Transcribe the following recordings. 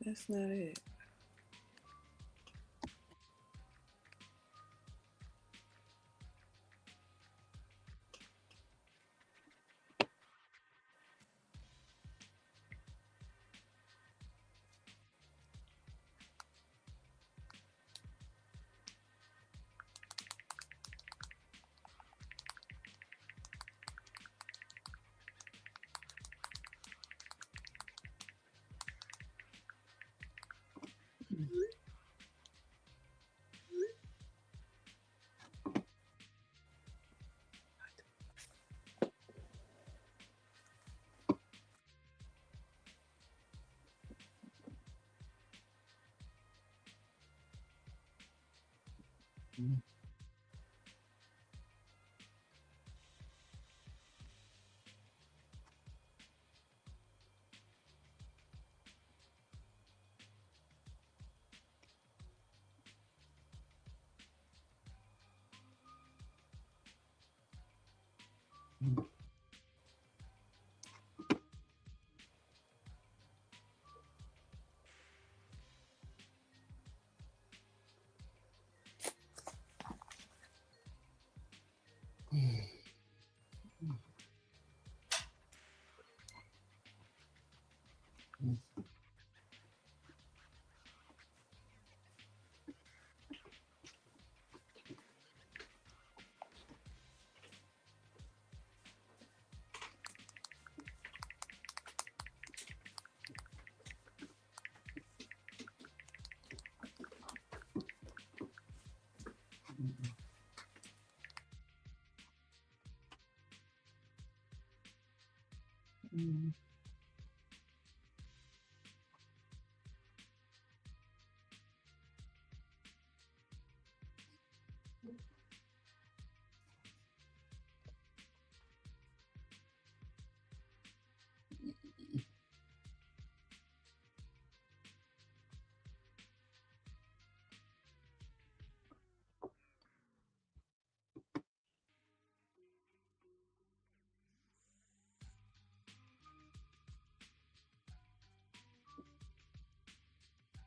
That's not it.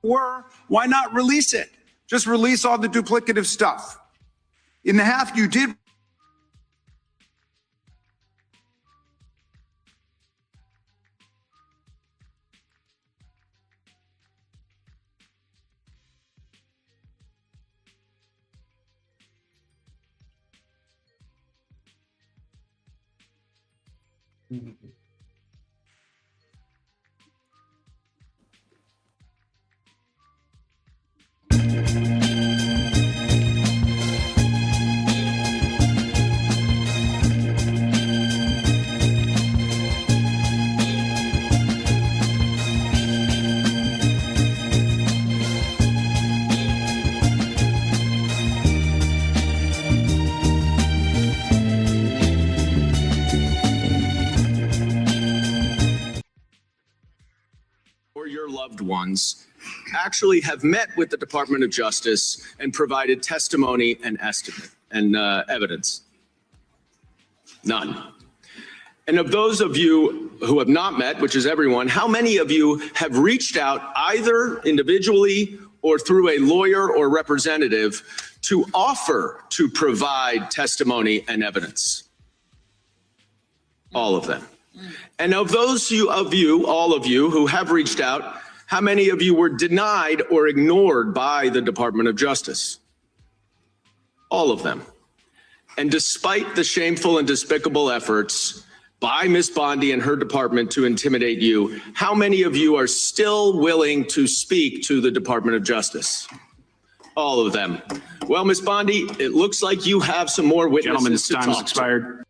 Or why not release it? Just release all the duplicative stuff. In the half you did. Or your loved ones actually have met with the Department of Justice and provided testimony and estimate and evidence? None. And of those of you who have not met, which is everyone, how many of you have reached out either individually or through a lawyer or representative to offer to provide testimony and evidence? All of them. And of those of you, all of you who have reached out, how many of you were denied or ignored by the Department of Justice? All of them. And despite the shameful and despicable efforts by Ms. Bondi and her department to intimidate you, how many of you are still willing to speak to the Department of Justice? All of them. Well, Ms. Bondi, it looks like you have some more witnesses to talk to. Gentlemen, time's expired.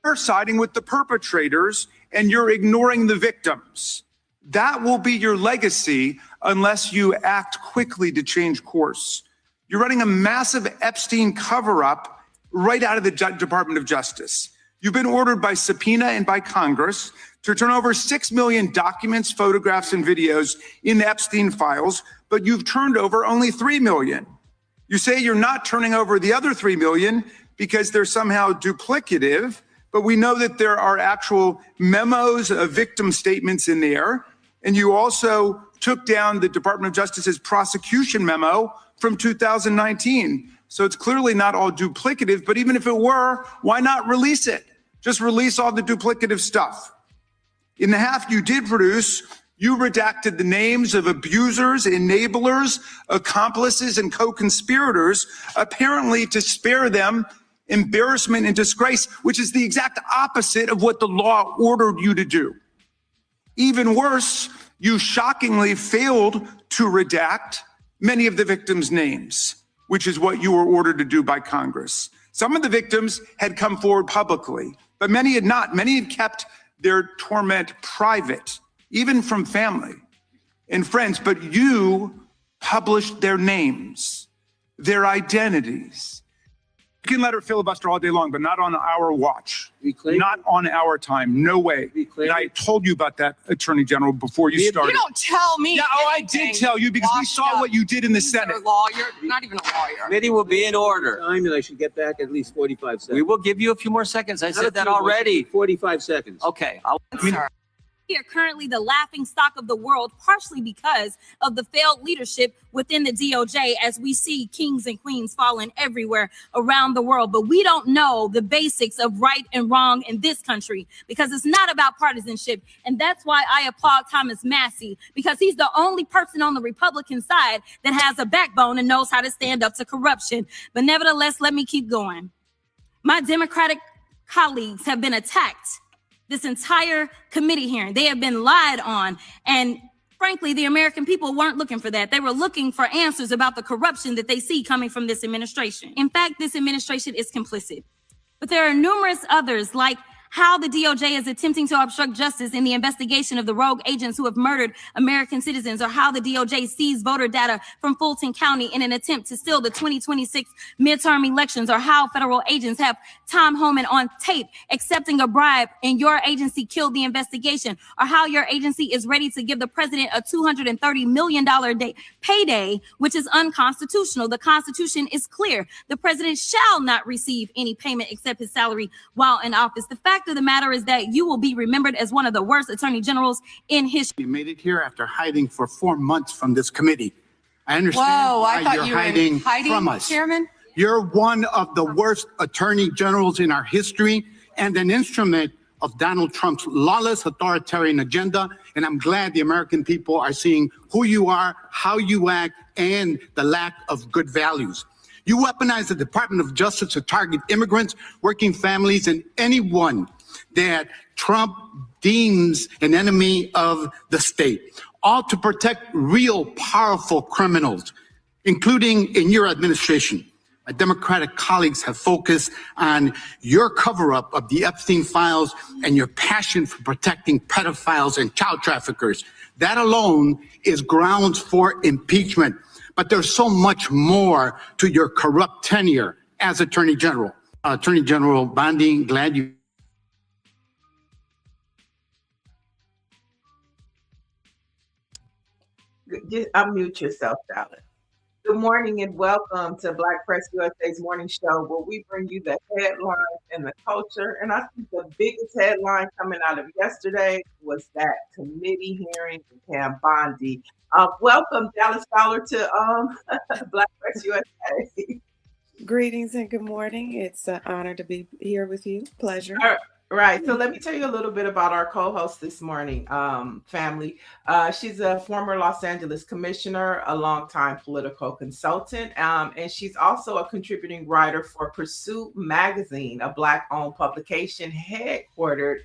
You're siding with the perpetrators and you're ignoring the victims. That will be your legacy unless you act quickly to change course. You're running a massive Epstein cover-up right out of the Department of Justice. You've been ordered by subpoena and by Congress to turn over 6 million documents, photographs, and videos in the Epstein files, but you've turned over only 3 million. You say you're not turning over the other 3 million because they're somehow duplicative, but we know that there are actual memos of victim statements in there. And you also took down the Department of Justice's prosecution memo from 2019. So it's clearly not all duplicative, but even if it were, why not release it? Just release all the duplicative stuff. In the half you did produce, you redacted the names of abusers, enablers, accomplices, and co-conspirators, apparently to spare them embarrassment and disgrace, which is the exact opposite of what the law ordered you to do. Even worse, you shockingly failed to redact many of the victims' names, which is what you were ordered to do by Congress. Some of the victims had come forward publicly, but many had not. Many had kept their torment private, even from family and friends, but you published their names, their identities. You can let her filibuster all day long, but not on our watch, not on our time, no way. And I told you about that, Attorney General, before you started. You don't tell me. Yeah, oh, I did tell you because we saw what you did in the Senate. You're a lawyer, you're not even a lawyer. Committee will be in order. Time, and I should get back at least 45 seconds. We will give you a few more seconds. I said that already. 45 seconds. Okay. We are currently the laughing stock of the world, partially because of the failed leadership within the DOJ, as we see kings and queens falling everywhere around the world. But we don't know the basics of right and wrong in this country because it's not about partisanship. And that's why I applaud Thomas Massie, because he's the only person on the Republican side that has a backbone and knows how to stand up to corruption. But nevertheless, let me keep going. My Democratic colleagues have been attacked this entire committee hearing. They have been lied on. And frankly, the American people weren't looking for that. They were looking for answers about the corruption that they see coming from this administration. In fact, this administration is complicit. But there are numerous others, like how the DOJ is attempting to obstruct justice in the investigation of the rogue agents who have murdered American citizens, or how the DOJ seized voter data from Fulton County in an attempt to steal the 2026 midterm elections, or how federal agents have Tom Homan on tape accepting a bribe and your agency killed the investigation, or how your agency is ready to give the president a $230 million payday, which is unconstitutional. The Constitution is clear. The president shall not receive any payment except his salary while in office. The fact of the matter is that you will be remembered as one of the worst attorney generals in history. You made it here after hiding for 4 months from this committee. I understand I why thought you're you were hiding hiding from us. Chairman? You're one of the worst attorney generals in our history and an instrument of Donald Trump's lawless authoritarian agenda. And I'm glad the American people are seeing who you are, how you act, and the lack of good values. You weaponize the Department of Justice to target immigrants, working families, and anyone that Trump deems an enemy of the state, all to protect real powerful criminals, including in your administration. My Democratic colleagues have focused on your cover-up of the Epstein files and your passion for protecting pedophiles and child traffickers. That alone is grounds for impeachment. But there's so much more to your corrupt tenure as Attorney General. Attorney General Bondi, glad you. Just unmute yourself, darling. Good morning and welcome to Black Press USA's morning show, where we bring you the headlines and the culture. And I think the biggest headline coming out of yesterday was that committee hearing with Pam Bondi. Welcome, Dallas Fowler, to Black Press USA. Greetings and good morning. It's an honor to be here with you. Pleasure. Right. So let me tell you a little bit about our co-host this morning, family. She's a former Los Angeles commissioner, a longtime political consultant, and she's also a contributing writer for Pursuit Magazine, a Black-owned publication headquartered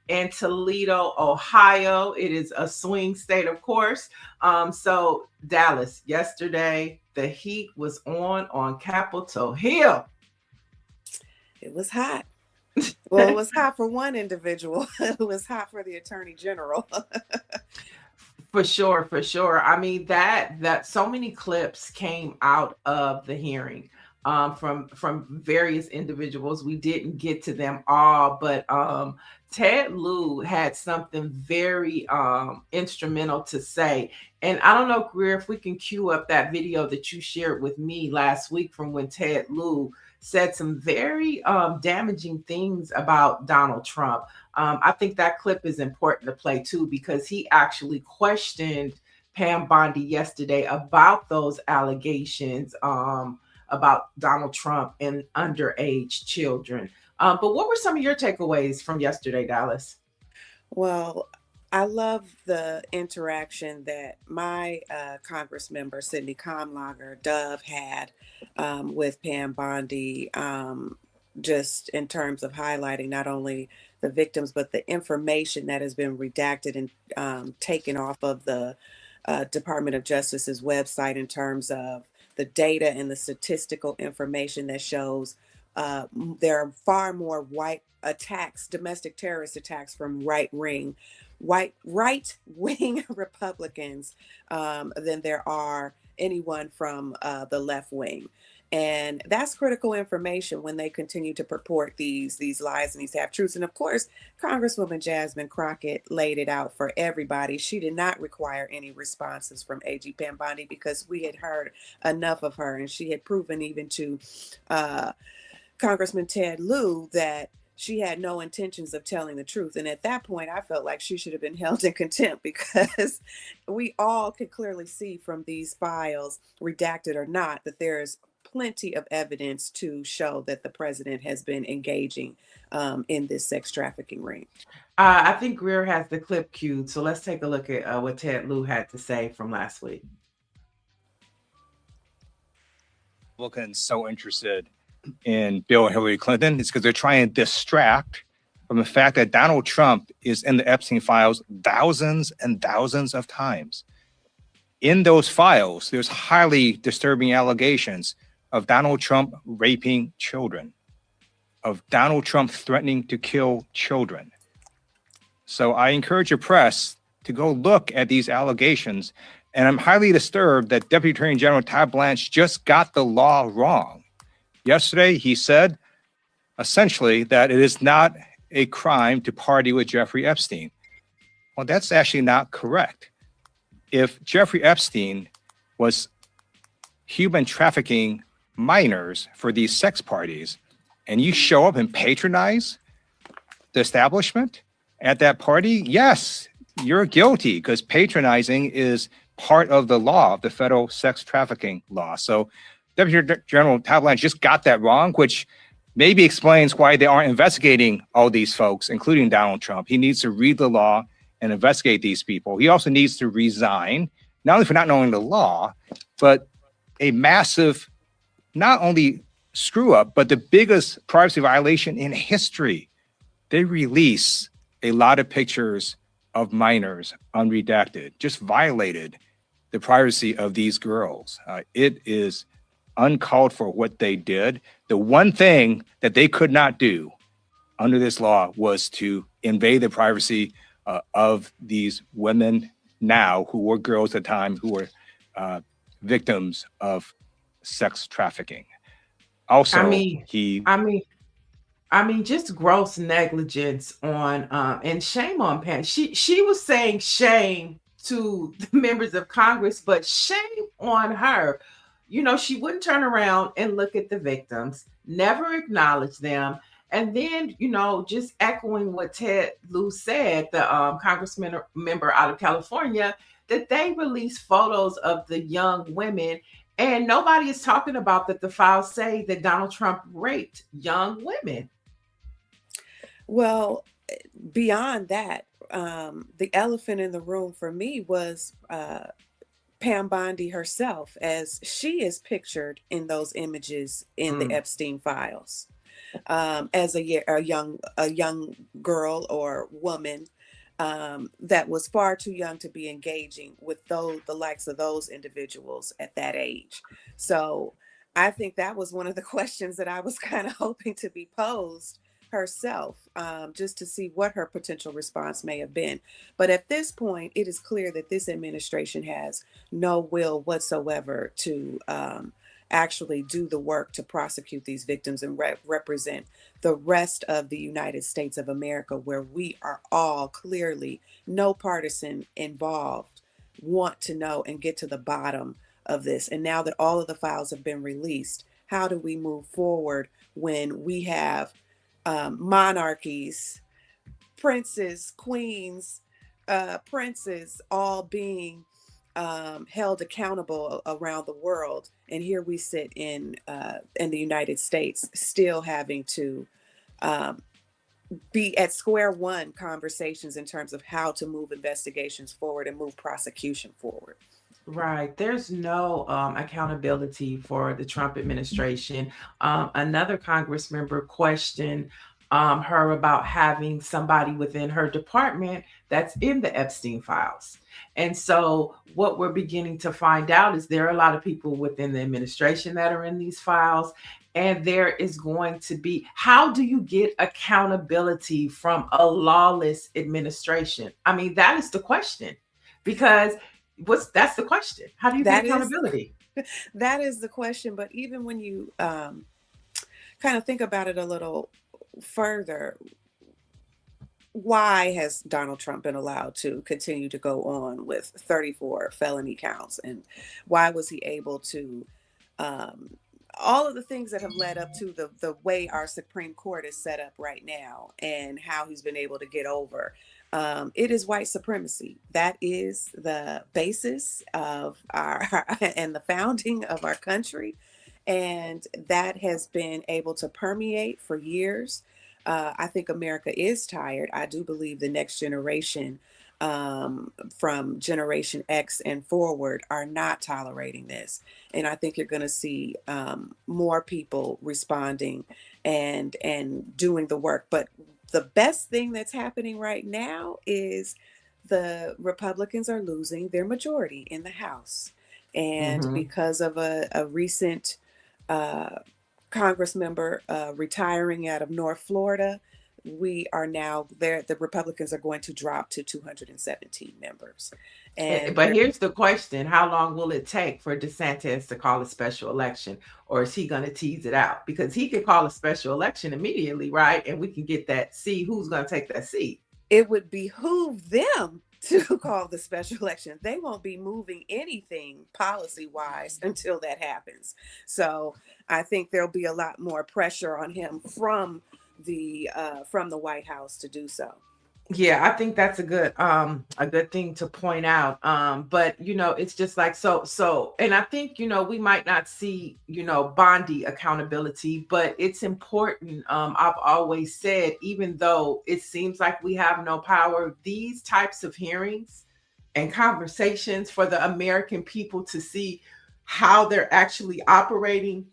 in Toledo, Ohio. It is a swing state, of course. So Dallas, yesterday, the heat was on Capitol Hill. It was hot. Well, it was hot for one individual. It was hot for the Attorney General. For sure, for sure. I mean, that so many clips came out of the hearing from various individuals. We didn't get to them all, but Ted Lieu had something very instrumental to say. And I don't know, Greer, if we can cue up that video that you shared with me last week from when Ted Lieu said some very damaging things about Donald Trump. I think that clip is important to play too, because he actually questioned Pam Bondi yesterday about those allegations about Donald Trump and underage children. But what were some of your takeaways from yesterday, Dallas? Well, I love the interaction that my Congress member, Sidney Kamlager, Dove, had with Pam Bondi, just in terms of highlighting not only the victims, but the information that has been redacted and taken off of the Department of Justice's website in terms of the data and the statistical information that shows there are far more white attacks, domestic terrorist attacks from right wing Republicans than there are anyone from the left wing. And that's critical information when they continue to purport these lies and these half truths. And of course, Congresswoman Jasmine Crockett laid it out for everybody. She did not require any responses from AG Pam Bondi because we had heard enough of her, and she had proven even to Congressman Ted Lieu that she had no intentions of telling the truth. And at that point, I felt like she should have been held in contempt because we all could clearly see from these files, redacted or not, that there's plenty of evidence to show that the president has been engaging in this sex trafficking ring. I think Greer has the clip queued, so let's take a look at what Ted Lieu had to say from last week. Republicans so interested in Bill and Hillary Clinton is because they're trying to distract from the fact that Donald Trump is in the Epstein files thousands and thousands of times. In those files, there's highly disturbing allegations of Donald Trump raping children, of Donald Trump threatening to kill children. So I encourage your press to go look at these allegations. And I'm highly disturbed that Deputy Attorney General Todd Blanche just got the law wrong. Yesterday, he said essentially that it is not a crime to party with Jeffrey Epstein. Well, that's actually not correct. If Jeffrey Epstein was human trafficking minors for these sex parties, and you show up and patronize the establishment at that party, yes, you're guilty because patronizing is part of the law, of the federal sex trafficking law. So Deputy General Todd Blanche just got that wrong, which maybe explains why they aren't investigating all these folks, including Donald Trump. He needs to read the law and investigate these people. He also needs to resign, not only for not knowing the law, but a massive, not only screw up, but the biggest privacy violation in history. They release a lot of pictures of minors unredacted, just violated the privacy of these girls. It is uncalled for what they did. The one thing that they could not do under this law was to invade the privacy of these women now who were girls at the time who were victims of sex trafficking. Also, just gross negligence on and shame on Pam. She was saying shame to the members of Congress, but shame on her. You know, she wouldn't turn around and look at the victims, never acknowledge them. And then, you know, just echoing what Ted Lieu said, the congressman member out of California, that they released photos of the young women. And nobody is talking about that the files say that Donald Trump raped young women. Well, beyond that, the elephant in the room for me was Pam Bondi herself, as she is pictured in those images in the Epstein files, as a young girl or woman that was far too young to be engaging with the likes of those individuals at that age. So I think that was one of the questions that I was kind of hoping to be posed herself, just to see what her potential response may have been. But at this point, it is clear that this administration has no will whatsoever to actually do the work to prosecute these victims and represent the rest of the United States of America, where we are all clearly, no partisan involved, want to know and get to the bottom of this. And now that all of the files have been released, how do we move forward when we have monarchies, princes, queens, princes, all being held accountable around the world, and here we sit in the United States, still having to be at square one conversations in terms of how to move investigations forward and move prosecution forward. Right. There's no accountability for the Trump administration. Another Congress member questioned her about having somebody within her department that's in the Epstein files. And so what we're beginning to find out is there are a lot of people within the administration that are in these files. And there is going to be, how do you get accountability from a lawless administration? I mean, that is the question, because that's the question. How do you get accountability? That is the question. But even when you kind of think about it a little further, why has Donald Trump been allowed to continue to go on with 34 felony counts? And why was he able to, all of the things that have led up to the way our Supreme Court is set up right now, and how he's been able to get over. It is white supremacy. That is the basis of our and the founding of our country. And that has been able to permeate for years. I think America is tired. I do believe the next generation, from Generation X and forward, are not tolerating this. And I think you're going to see more people responding and doing the work. But the best thing that's happening right now is the Republicans are losing their majority in the House. And because of a recent Congress member retiring out of North Florida, we are now there. The Republicans are going to drop to 217 members. But here's the question: how long will it take for DeSantis to call a special election, or is he going to tease it out? Because he could call a special election immediately, right? And we can get that. See who's going to take that seat. It would behoove them to call the special election. They won't be moving anything policy-wise until that happens. So I think there'll be a lot more pressure on him from the White House to do so. Yeah, I think that's a good thing to point out. But it's just like so, and I think we might not see Bondi accountability, but it's important. I've always said, even though it seems like we have no power, these types of hearings and conversations for the American people to see how they're actually operating,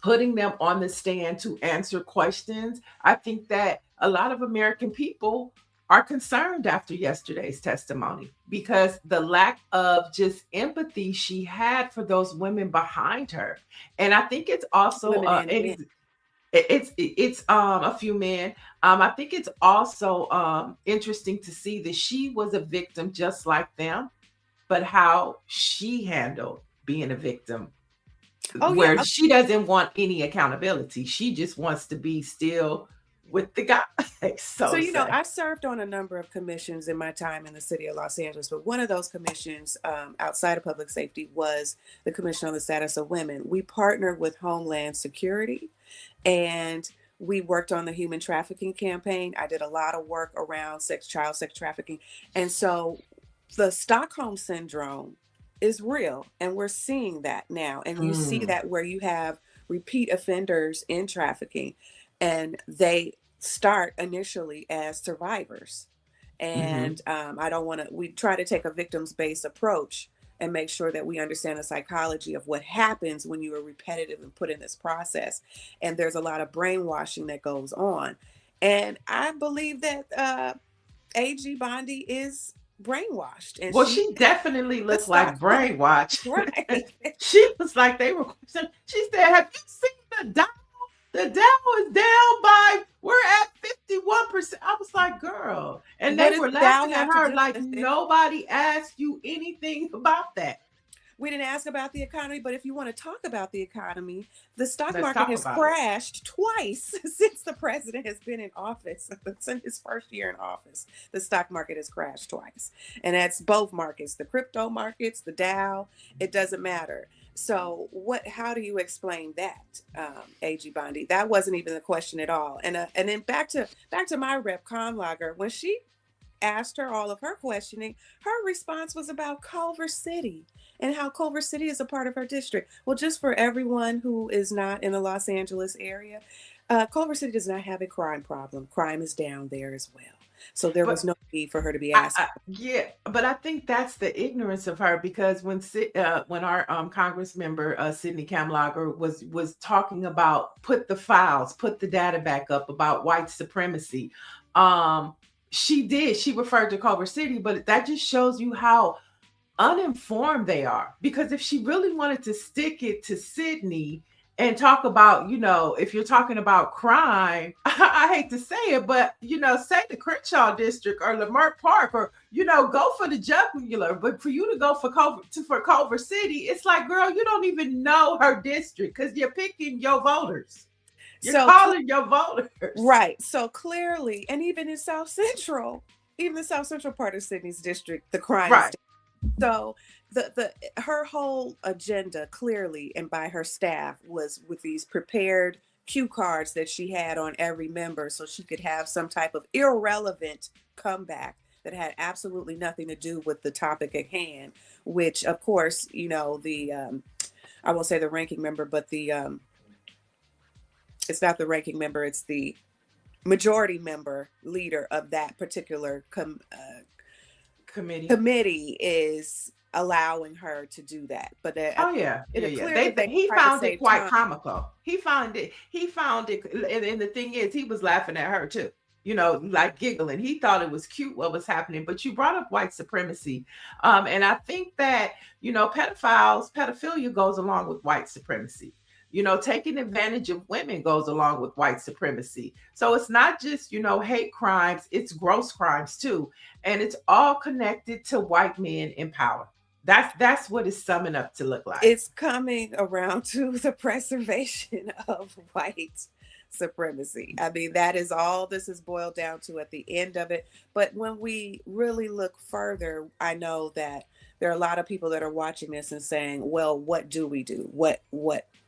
putting them on the stand to answer questions. I think that a lot of American people are concerned after yesterday's testimony, because the lack of just empathy she had for those women behind her. And I think it's also it's a few men. I think it's also interesting to see that she was a victim just like them, but how she handled being a victim. Where she doesn't want any accountability. She just wants to be still with the guy. So I served on a number of commissions in my time in the city of Los Angeles, but one of those commissions outside of public safety was the Commission on the Status of Women. We partnered with Homeland Security, and we worked on the human trafficking campaign. I did a lot of work around child sex trafficking. And so the Stockholm Syndrome is real, and we're seeing that now. And you see that where you have repeat offenders in trafficking, and they start initially as survivors. And we try to take a victims-based approach and make sure that we understand the psychology of what happens when you are repetitive and put in this process. And there's a lot of brainwashing that goes on. And I believe that AG Bondi is brainwashed. And she definitely looks like brainwashed. Right. She was like, they were, she said, have you seen the Dow? The Dow is down by, we're at 51%. I was like, girl. And they were laughing at her like, nobody asked you anything about that. We didn't ask about the economy, but if you want to talk about the economy, the stock market has crashed twice since the president has been in office. Since his first year in office, the stock market has crashed twice. And that's both markets, the crypto markets, the Dow, it doesn't matter. So how do you explain that, AG Bondi? That wasn't even the question at all. And then back to my rep Conlager, when she asked her all of her questioning, her response was about Culver City and how Culver City is a part of her district. Well, just for everyone who is not in the Los Angeles area, Culver City does not have a crime problem. Crime is down there as well. So there was no need for her to be asked. Yeah, but I think that's the ignorance of her, because when our Congress member Sidney Kamlager was talking about put the data back up about white supremacy, she referred to Culver City, but that just shows you how uninformed they are. Because if she really wanted to stick it to Sidney and talk about, if you're talking about crime, I hate to say it, but, say the Crenshaw district or Leimert Park, or, go for the jugular. But for you to go for Culver City, it's like, girl, you don't even know her district because you're picking your voters. You're calling your voters. Right. So clearly, and even in South Central, even the South Central part of Sydney's district, the crime is down. So her whole agenda clearly, and by her staff, was with these prepared cue cards that she had on every member so she could have some type of irrelevant comeback that had absolutely nothing to do with the topic at hand, which of course, I won't say the ranking member, but it's not the ranking member, it's the majority member leader of that particular committee is allowing her to do that. But he found it quite comical. He found it, and the thing is, he was laughing at her too, like giggling. He thought it was cute what was happening. But you brought up white supremacy, and I think that pedophilia goes along with white supremacy. Taking advantage of women goes along with white supremacy. So it's not just, hate crimes, it's gross crimes too. And it's all connected to white men in power. That's what it's summing up to look like. It's coming around to the preservation of white supremacy. I mean, that is all this is boiled down to at the end of it. But when we really look further, I know that there are a lot of people that are watching this and saying, well, what do we do?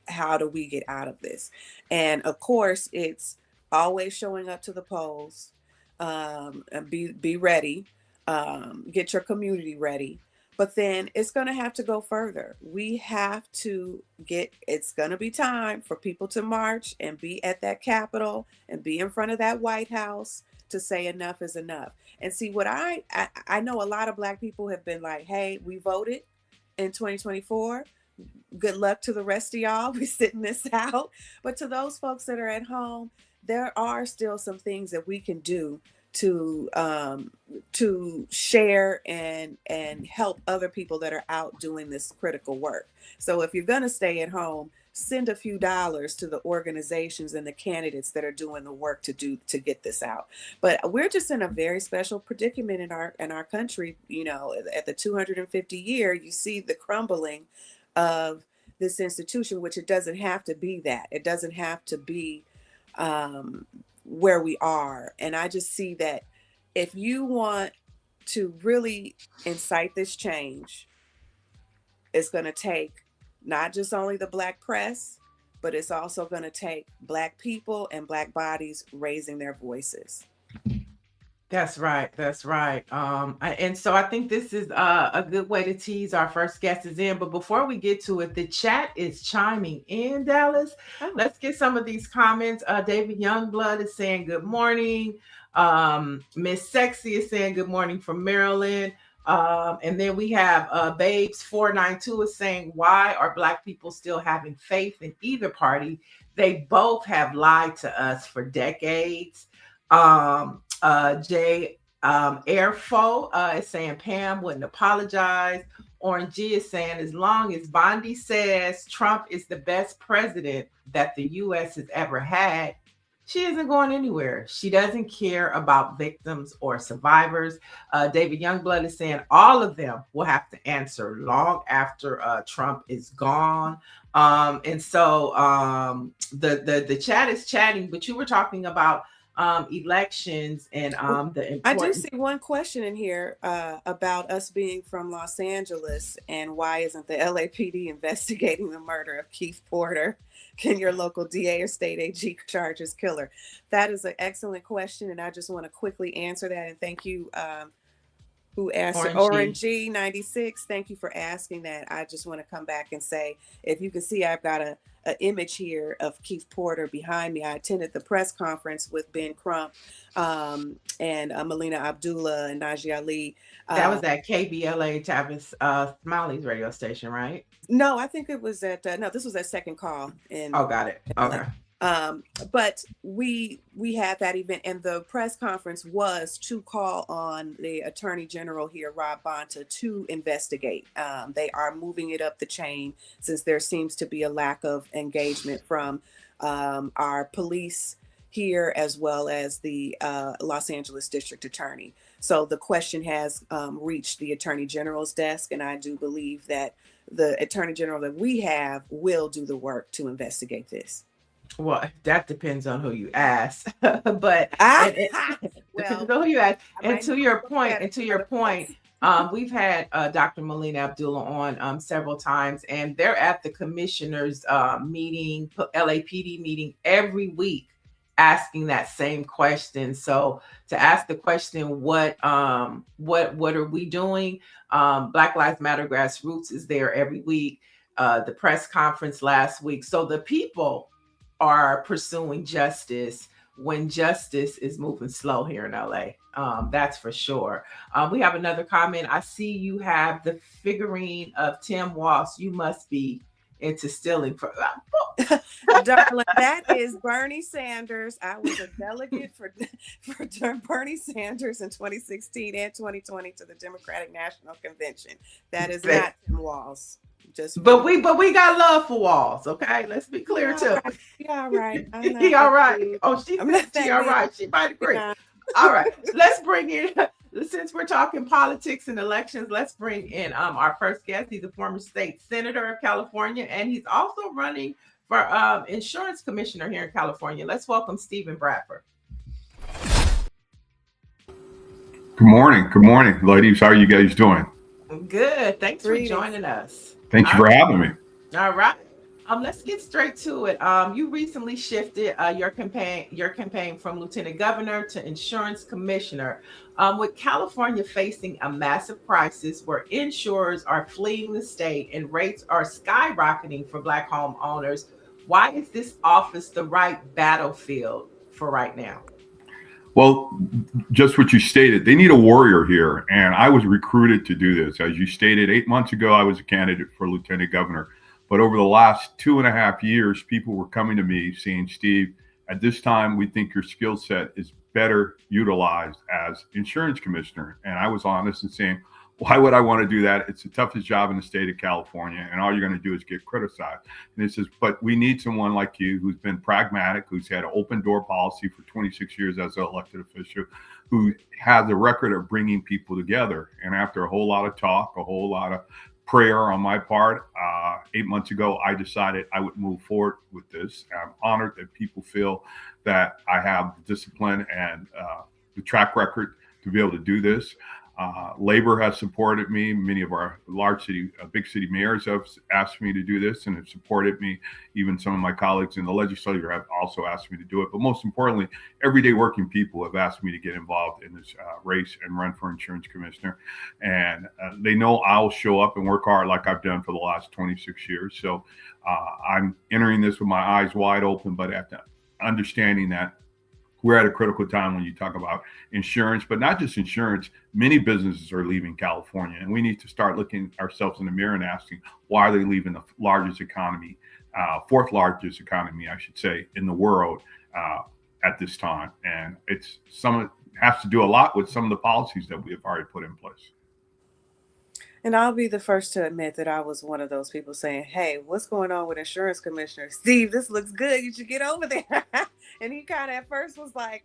How do we get out of this? And of course, it's always showing up to the polls, and be ready, get your community ready. But then it's going to have to go further. We have to it's going to be time for people to march and be at that Capitol and be in front of that White House to say enough is enough. And see, what I know a lot of Black people have been like, hey, we voted in 2024. Good luck to the rest of y'all. We're sitting this out. But to those folks that are at home, there are still some things that we can do to share and help other people that are out doing this critical work. So if you're going to stay at home, send a few dollars to the organizations and the candidates that are doing the work to get this out. But we're just in a very special predicament in our country. At the 250 year, you see the crumbling of this institution, which it doesn't have to be that. It doesn't have to be where we are. And I just see that if you want to really incite this change, it's going to take not just only the Black press, but it's also going to take Black people and Black bodies raising their voices. That's right. And so I think this is a good way to tease our first guest is in. But before we get to it, the chat is chiming in, Dallas. Oh. Let's get some of these comments. David Youngblood is saying good morning. Miss Sexy is saying good morning from Maryland. And then we have Babes492 is saying, why are Black people still having faith in either party? They both have lied to us for decades. Airfo is saying Pam wouldn't apologize. Orange G is saying as long as Bondi says Trump is the best president that the U.S. has ever had, she isn't going anywhere. She doesn't care about victims or survivors. David Youngblood is saying all of them will have to answer long after Trump is gone. And so the chat is chatting, but you were talking about elections and I do see one question in here about us being from Los Angeles and why isn't the LAPD investigating the murder of Keith Porter? Can your local DA or state AG charge as killer? That is an excellent question, and I just want to quickly answer that. And thank you, who asked it. Orange 96. Thank you for asking that. I just want to come back and say, if you can see, I've got an image here of Keith Porter behind me. I attended the press conference with Ben Crump and Melina Abdullah and Najee Ali. That was at KBLA Tavis Smiley's radio station, right? No, I think it was at no, this was at Second Call Oh, got it. Okay. But we had that event, and the press conference was to call on the Attorney General here, Rob Bonta, to investigate. They are moving it up the chain since there seems to be a lack of engagement from our police here, as well as the Los Angeles District Attorney. So the question has reached the Attorney General's desk, and I do believe that the Attorney General that we have will do the work to investigate this. Well, that depends on who you ask, but depends on who you ask. And to your point, we've had Dr. Melina Abdullah on several times, and they're at the commissioners meeting, LAPD meeting every week, asking that same question. So to ask the question, what are we doing? Black Lives Matter Grassroots is there every week. The press conference last week. So the people are pursuing justice when justice is moving slow here in LA. That's for sure. We have another comment. I see you have the figurine of Tim Walsh. You must be into stealing. Darling, that is Bernie Sanders. I was a delegate for Bernie Sanders in 2016 and 2020 to the Democratic National Convention. That is not Tim Walsh. But we got love for Walls, okay? Let's be clear too. Yeah, all right. He all right. Oh, she all right. She might agree. Yeah. All right. Let's bring in, since we're talking politics and elections, let's bring in our first guest. He's a former state senator of California, and he's also running for insurance commissioner here in California. Let's welcome Stephen Bradford. Good morning, ladies. How are you guys doing? Good. Thanks for joining us. Thank you for having me. All right. Let's get straight to it. You recently shifted your campaign from lieutenant governor to insurance commissioner. With California facing a massive crisis where insurers are fleeing the state and rates are skyrocketing for Black homeowners, why is this office the right battlefield for right now? Well, just what you stated, they need a warrior here. And I was recruited to do this. As you stated, 8 months ago, I was a candidate for lieutenant governor. But over the last 2.5 years, people were coming to me saying, Steve, at this time, we think your skill set is better utilized as insurance commissioner. And I was honest in saying, why would I want to do that? It's the toughest job in the state of California, and all you're going to do is get criticized. And it says, but we need someone like you who's been pragmatic, who's had an open door policy for 26 years as an elected official, who has a record of bringing people together. And after a whole lot of talk, a whole lot of prayer on my part, 8 months ago, I decided I would move forward with this. I'm honored that people feel that I have the discipline and the track record to be able to do this. Labor has supported me. Many of our big city mayors have asked me to do this and have supported me. Even some of my colleagues in the legislature have also asked me to do it. But most importantly, everyday working people have asked me to get involved in this race and run for insurance commissioner. And they know I'll show up and work hard like I've done for the last 26 years. So I'm entering this with my eyes wide open, but after understanding that we're at a critical time when you talk about insurance, but not just insurance. Many businesses are leaving California, and we need to start looking ourselves in the mirror and asking, why are they leaving the largest economy, fourth largest economy, I should say, in the world at this time? And it has to do a lot with some of the policies that we have already put in place. And I'll be the first to admit that I was one of those people saying, hey, what's going on with insurance commissioner? Steve, this looks good. You should get over there. And he kind of at first was like,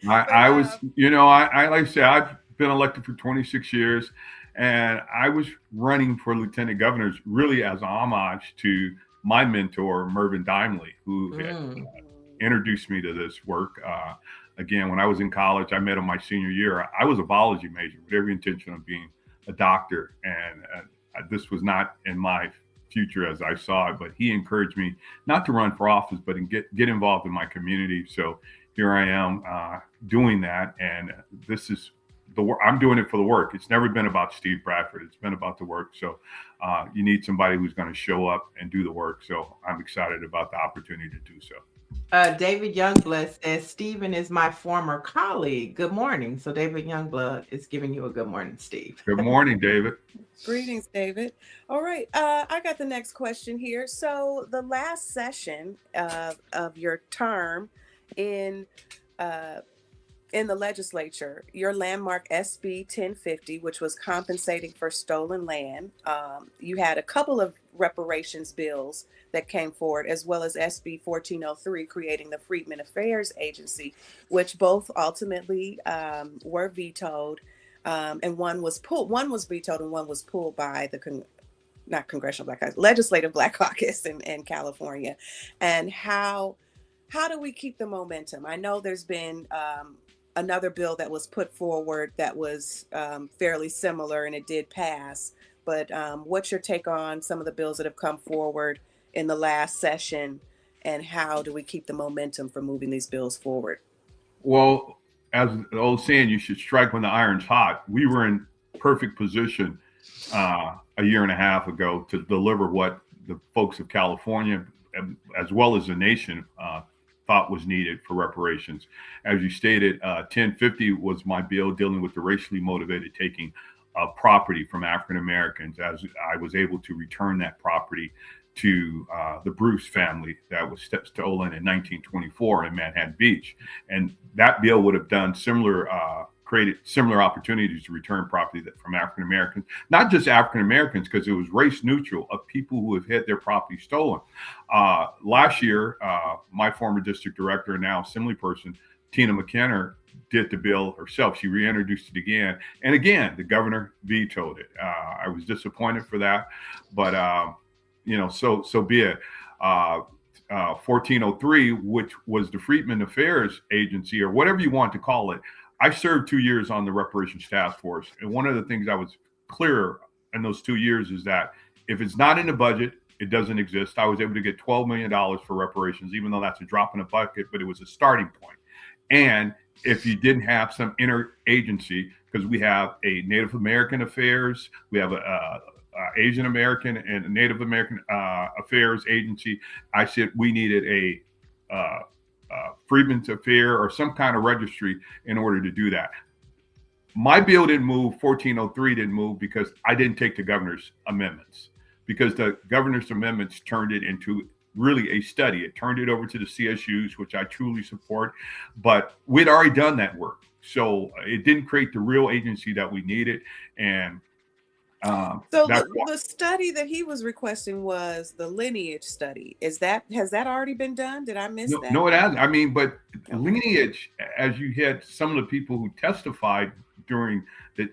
I was, I like I said, I've been elected for 26 years, and I was running for lieutenant governors really as a homage to my mentor, Mervyn Dimley, who had introduced me to this work. Again, when I was in college, I met him my senior year. I was a biology major with every intention of being a doctor. And this was not in my future as I saw it. But he encouraged me not to run for office, but get involved in my community. So here I am doing that, and this is the work. I'm doing it for the work. It's never been about Steve Bradford. It's been about the work. So you need somebody who's going to show up and do the work. So I'm excited about the opportunity to do so. David Youngblood says, Stephen is my former colleague. Good morning. So David Youngblood is giving you a good morning, Steve. Good morning, David. Greetings, David. All right, I got the next question here. So the last session of your term in the legislature, your landmark SB 1050, which was compensating for stolen land, you had a couple of reparations bills that came forward, as well as SB 1403, creating the Freedmen Affairs Agency, which both ultimately were vetoed, and one was vetoed and one was pulled by the Congressional Black Caucus, Legislative Black Caucus in California. And how do we keep the momentum? I know there's been another bill that was put forward that was fairly similar, and it did pass. But what's your take on some of the bills that have come forward in the last session, and how do we keep the momentum for moving these bills forward? Well, as the old saying, you should strike when the iron's hot. We were in perfect position a year and a half ago to deliver what the folks of California, as well as the nation, thought was needed for reparations. As you stated, 1050 was my bill dealing with the racially motivated taking of property from African Americans, as I was able to return that property to the Bruce family that was stolen in 1924 in Manhattan Beach. And that bill would have done created similar opportunities to return property from African Americans, not just African Americans, because it was race neutral, of people who have had their property stolen. Last year, my former district director and now assemblyperson, Tina McKenna, did the bill herself. She reintroduced it again. And again, the governor vetoed it. I was disappointed for that, but so be it. 1403, which was the Freedmen Affairs Agency, or whatever you want to call it. I served 2 years on the Reparations Task Force. And one of the things I was clear in those 2 years is that if it's not in the budget, it doesn't exist. I was able to get $12 million for reparations, even though that's a drop in the bucket, but it was a starting point. And if you didn't have some interagency, because we have a Native American Affairs, we have a Asian American and Native American Affairs Agency, I said we needed a Freedmen's Affair or some kind of registry in order to do that. My bill didn't move, 1403 didn't move, because I didn't take the governor's amendments, because the governor's amendments turned it into really a study. It turned it over to the CSUs, which I truly support, but we'd already done that work. So it didn't create the real agency that we needed. And so the study that he was requesting was the lineage study. Has that already been done? Did I miss that? No, it hasn't. I mean, but lineage, as you had some of the people who testified during the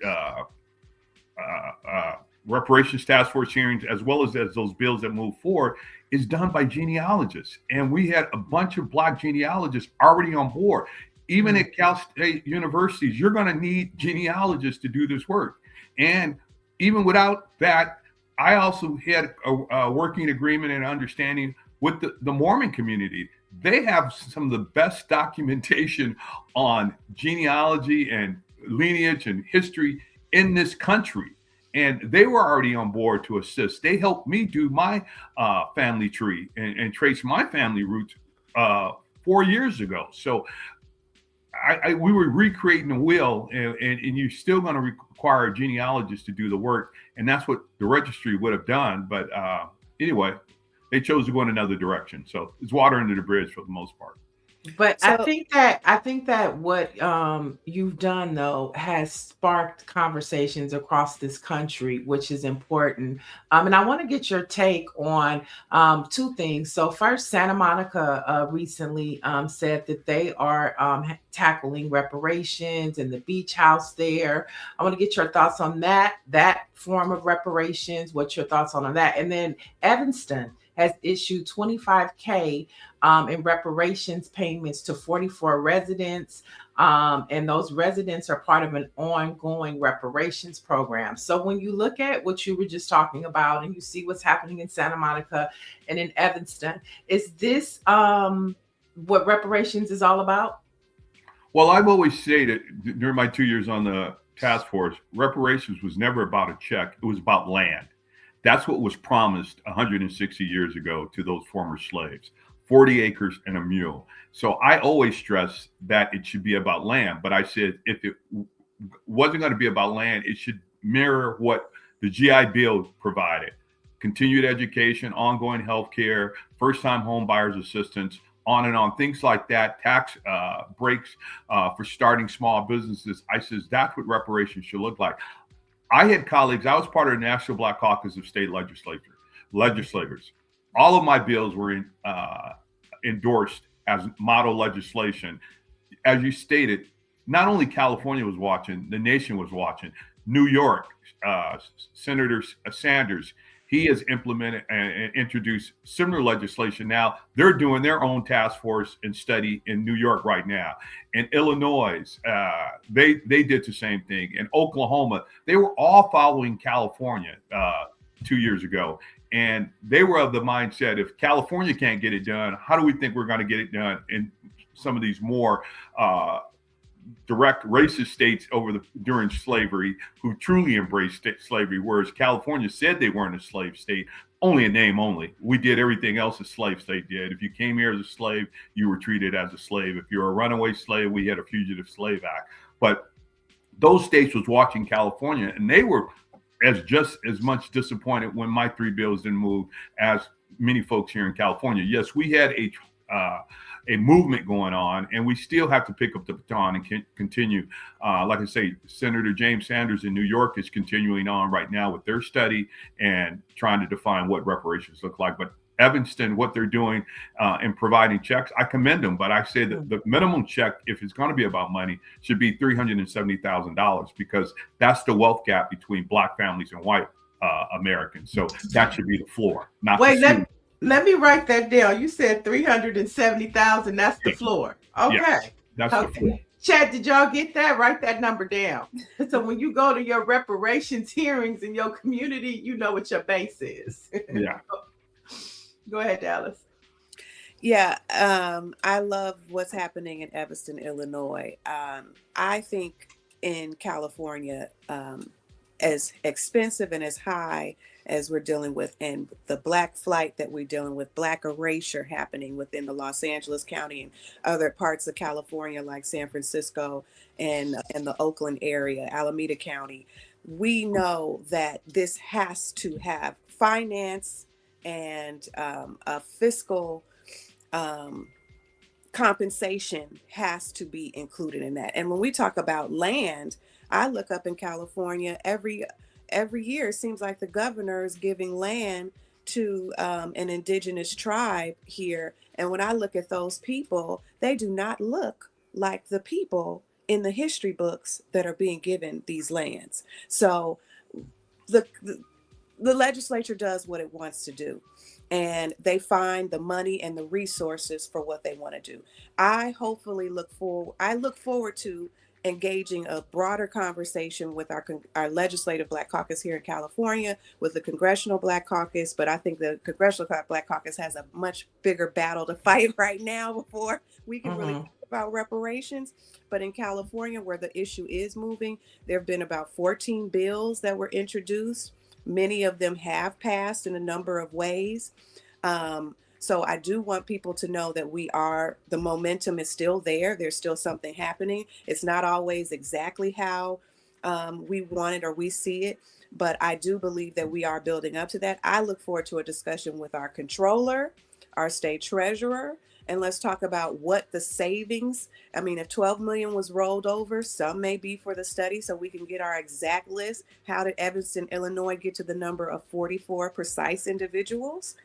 reparations task force hearings, as well as those bills that move forward, is done by genealogists. And we had a bunch of Black genealogists already on board. Even at Cal State universities, you're going to need genealogists to do this work. And even without that, I also had a working agreement and understanding with the Mormon community. They have some of the best documentation on genealogy and lineage and history in this country. And they were already on board to assist. They helped me do my family tree and trace my family roots 4 years ago. So we were recreating the wheel, and you're still going to require a genealogist to do the work. And that's what the registry would have done. But anyway, they chose to go in another direction. So it's water under the bridge for the most part. But I think that what you've done, though, has sparked conversations across this country, which is important. And I want to get your take on two things. So first, Santa Monica recently said that they are tackling reparations and the beach house there. I want to get your thoughts on that form of reparations. What's your thoughts on that? And then Evanston has issued $25K in reparations payments to 44 residents. And those residents are part of an ongoing reparations program. So when you look at what you were just talking about and you see what's happening in Santa Monica and in Evanston, is this what reparations is all about? Well, I've always stated during my 2 years on the task force, reparations was never about a check. It was about land. That's what was promised 160 years ago to those former slaves, 40 acres and a mule. So I always stress that it should be about land. But I said, if it wasn't going to be about land, it should mirror what the GI Bill provided: continued education, ongoing health care, first-time home buyers assistance, on and on, things like that, tax breaks for starting small businesses. I says, that's what reparations should look like. I had colleagues, I was part of the National Black Caucus of state legislators. All of my bills were endorsed as model legislation. As you stated, not only California was watching, the nation was watching. New York, Senator Sanders, he has implemented and introduced similar legislation. Now they're doing their own task force and study in New York right now. In Illinois, they did the same thing. In Oklahoma, they were all following California 2 years ago. And they were of the mindset, if California can't get it done, how do we think we're going to get it done in some of these more direct racist states during slavery, who truly embraced slavery, whereas California said they weren't a slave state, only a name only. We did everything else a slave state did. If you came here as a slave, you were treated as a slave. If you're a runaway slave, we had a Fugitive Slave Act. But those states was watching California, and they were just as much disappointed when my 3 bills didn't move as many folks here in California. Yes, we had a movement going on, and we still have to pick up the baton and continue. Like I say, Senator James Sanders in New York is continuing on right now with their study and trying to define what reparations look like. But Evanston, what they're doing in providing checks, I commend them. But I say that the minimum check, if it's going to be about money, should be $370,000, because that's the wealth gap between Black families and white Americans. So that should be the floor. Not Wait, let me write that down. You said 370,000. That's the floor. Okay. Yes, that's the floor. Chad, did y'all get that? Write that number down. So when you go to your reparations hearings in your community, you know what your base is. Yeah. Go ahead, Dallas. Yeah, I love what's happening in Evanston, Illinois. I think in California, as expensive and as high as we're dealing with, and the Black flight that we're dealing with, Black erasure happening within the Los Angeles County and other parts of California like San Francisco and the Oakland area, Alameda County, we know that this has to have finance and a fiscal compensation has to be included in that. And when we talk about land, I look up in California every year, it seems like the governor is giving land to an indigenous tribe here. And when I look at those people, they do not look like the people in the history books that are being given these lands. So the legislature does what it wants to do, and they find the money and the resources for what they want to do. I look forward to engaging a broader conversation with our legislative Black Caucus here in California, with the Congressional Black Caucus. But I think the Congressional Black Caucus has a much bigger battle to fight right now before we can really talk about reparations. But in California, where the issue is moving, there have been about 14 bills that were introduced. Many of them have passed in a number of ways. So I do want people to know that the momentum is still there. There's still something happening. It's not always exactly how we want it or we see it, but I do believe that we are building up to that. I look forward to a discussion with our controller, our state treasurer, and let's talk about what the savings. I mean, if 12 million was rolled over, some may be for the study, so we can get our exact list. How did Evanston, Illinois get to the number of 44 precise individuals?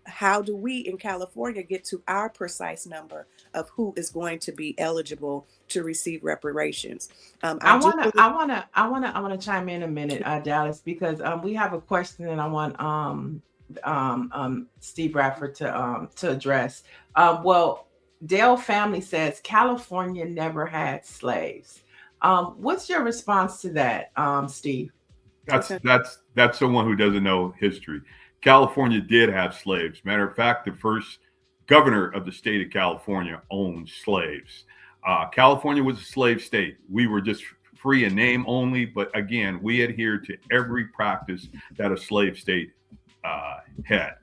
How do we in California get to our precise number of who is going to be eligible to receive reparations? I want to chime in a minute, Dallas, because we have a question, and I want Steve Bradford to address. Well, Dale family says California never had slaves. What's your response to that, Steve? That's someone who doesn't know history. California did have slaves. Matter of fact, the first governor of the state of California owned slaves. California was a slave state. We were just free in name only, but again, we adhered to every practice that a slave state had.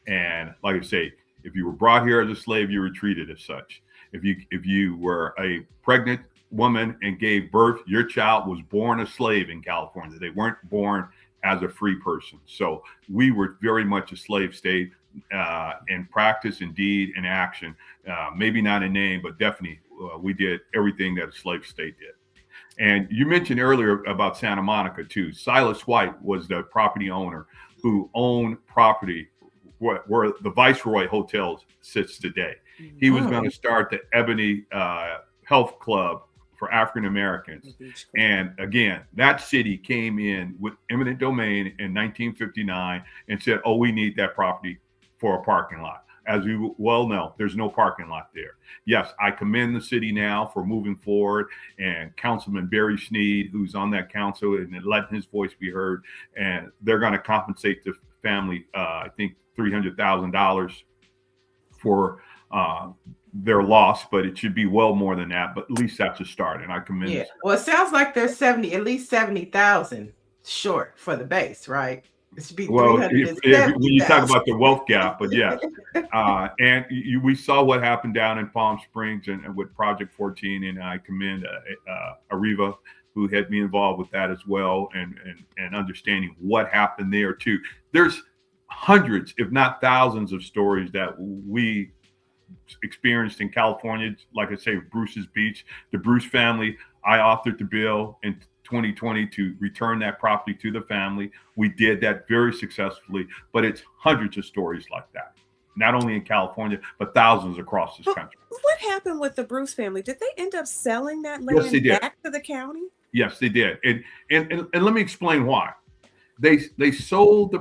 And like I say, if you were brought here as a slave, you were treated as such. If you were a pregnant woman and gave birth, your child was born a slave in California. They weren't born as a free person. So we were very much a slave state in practice, in deed, in action. Maybe not in name, but definitely we did everything that a slave state did. And you mentioned earlier about Santa Monica too. Silas White was the property owner who owned property where the Viceroy Hotel sits today. He was going to start the Ebony Health Club for African Americans. And again, that city came in with eminent domain in 1959 and said, oh, we need that property for a parking lot. As we well know, there's no parking lot there. Yes, I commend the city now for moving forward, and Councilman Barry Sneed, who's on that council, and letting his voice be heard. And they're going to compensate the family, I think, $300,000 for their loss, but it should be well more than that. But at least that's a start, and I commend. Yeah. Well, it sounds like there's at least 70,000 short for the base, right? It should be well, when you talk about the wealth gap, but yes. And we saw what happened down in Palm Springs and with Project 14, and I commend Ariva, who had me involved with that as well, and understanding what happened there too. There's hundreds, if not thousands, of stories that we experienced in California. Like I say, Bruce's Beach, the Bruce family. I authored the bill in 2020 to return that property to the family. We did that very successfully, but it's hundreds of stories like that, not only in California, but thousands across this country. What happened with the Bruce family? Did they end up selling that land back to the county? Yes, they did. And let me explain why. They sold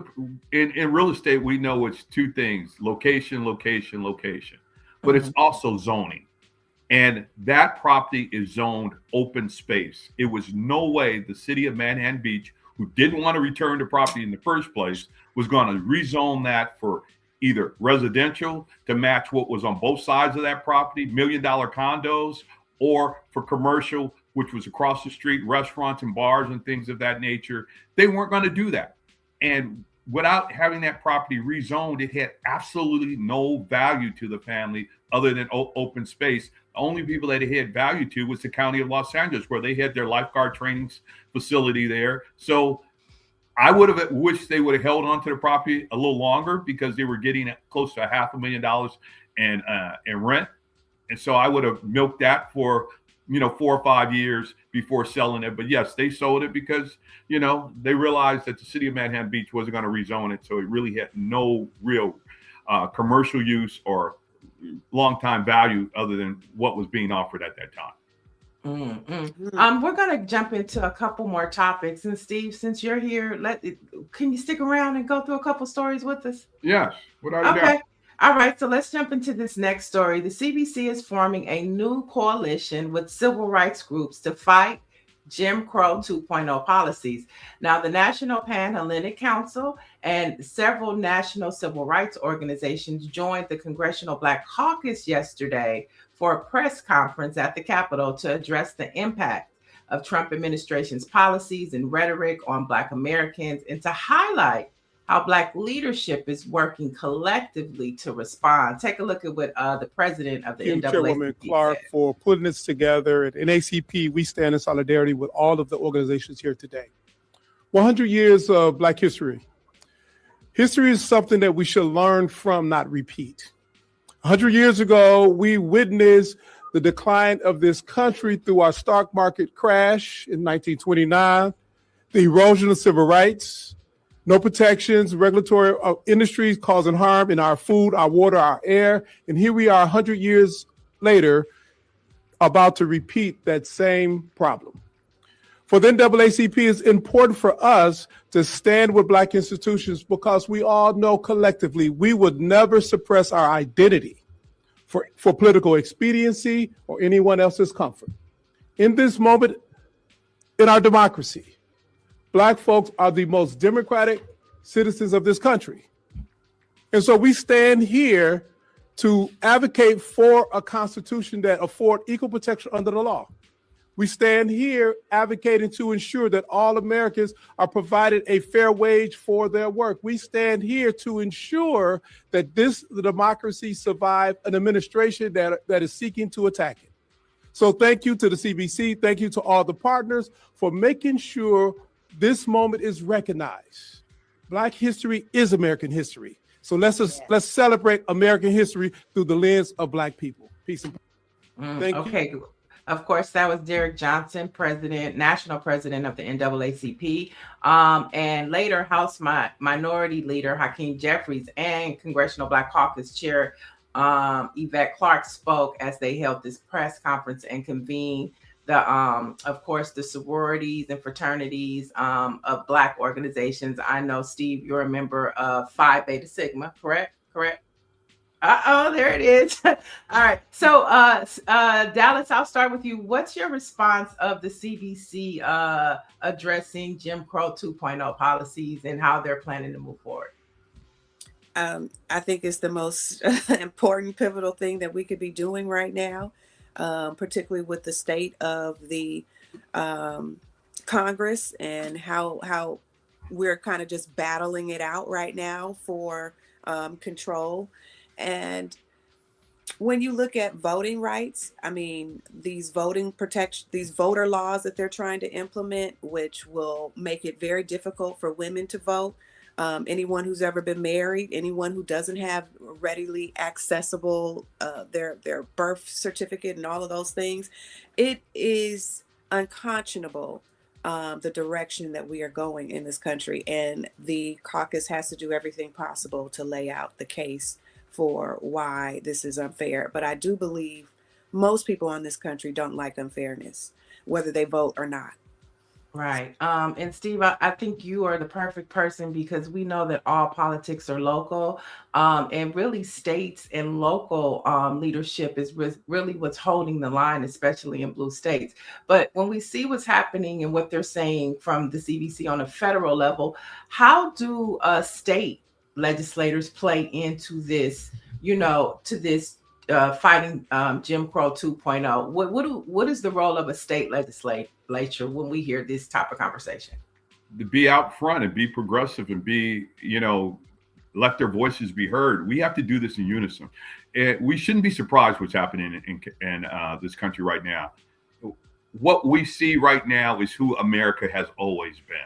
in real estate, we know it's two things: location, location, location, but it's also zoning. And that property is zoned open space. It was no way the city of Manhattan Beach, who didn't want to return the property in the first place, was going to rezone that for either residential to match what was on both sides of that property, $1 million condos, or for commercial, which was across the street, restaurants and bars and things of that nature. They weren't going to do that. And without having that property rezoned, it had absolutely no value to the family other than open space. The only people that it had value to was the county of Los Angeles, where they had their lifeguard training facility there. So I would have wished they would have held on to the property a little longer, because they were getting close to $500,000 in rent. And so I would have milked that for 4 or 5 years before selling it. But yes, they sold it because, they realized that the city of Manhattan Beach wasn't going to rezone it. So it really had no real commercial use or long time value other than what was being offered at that time. We're going to jump into a couple more topics. And Steve, since you're here, can you stick around and go through a couple stories with us? Yes. Okay. All right, so let's jump into this next story. The CBC is forming a new coalition with civil rights groups to fight Jim Crow 2.0 policies. Now, the National Panhellenic Council and several national civil rights organizations joined the Congressional Black Caucus yesterday for a press conference at the Capitol to address the impact of Trump administration's policies and rhetoric on Black Americans, and to highlight how Black leadership is working collectively to respond. Take a look at what the president of the NAACP Chairwoman Clark said. For putting this together. At NAACP, we stand in solidarity with all of the organizations here today. 100 years of Black history. History is something that we should learn from, not repeat. 100 years ago, we witnessed the decline of this country through our stock market crash in 1929, the erosion of civil rights, no protections, regulatory industries causing harm in our food, our water, our air. And here we are 100 years later, about to repeat that same problem. For the NAACP, it's important for us to stand with Black institutions because we all know collectively we would never suppress our identity for political expediency or anyone else's comfort. In this moment in our democracy, Black folks are the most democratic citizens of this country. And so we stand here to advocate for a constitution that affords equal protection under the law. We stand here advocating to ensure that all Americans are provided a fair wage for their work. We stand here to ensure that the democracy survive an administration that is seeking to attack it. So thank you to the CBC. Thank you to all the partners for making sure this moment is recognized. Black history is American history. So let's celebrate American history through the lens of Black people. Peace and thank you. Okay. Of course, that was Derrick Johnson, national president of the NAACP, and later House Minority Leader Hakeem Jeffries and Congressional Black Caucus Chair Yvette Clarke spoke as they held this press conference and convened of course, the sororities and fraternities of Black organizations. I know, Steve, you're a member of Phi Beta Sigma, correct? Oh, there it is. All right. So, Dallas, I'll start with you. What's your response of the CBC addressing Jim Crow 2.0 policies and how they're planning to move forward? I think it's the most important, pivotal thing that we could be doing right now, particularly with the state of the Congress and how we're kind of just battling it out right now for control. And when you look at voting rights, I mean, these voter laws that they're trying to implement, which will make it very difficult for women to vote. Anyone who's ever been married, anyone who doesn't have readily accessible their birth certificate and all of those things, it is unconscionable the direction that we are going in this country. And the caucus has to do everything possible to lay out the case for why this is unfair. But I do believe most people in this country don't like unfairness, whether they vote or not. Right. And Steve, I think you are the perfect person because we know that all politics are local, and really states and local leadership is really what's holding the line, especially in blue states. But when we see what's happening and what they're saying from the CBC on a federal level, how do state legislators play into this, to this fighting Jim Crow 2.0? What is the role of a state legislature when we hear this type of conversation? To be out front and be progressive and be, let their voices be heard. We have to do this in unison. We shouldn't be surprised what's happening in this country right now. What we see right now is who America has always been.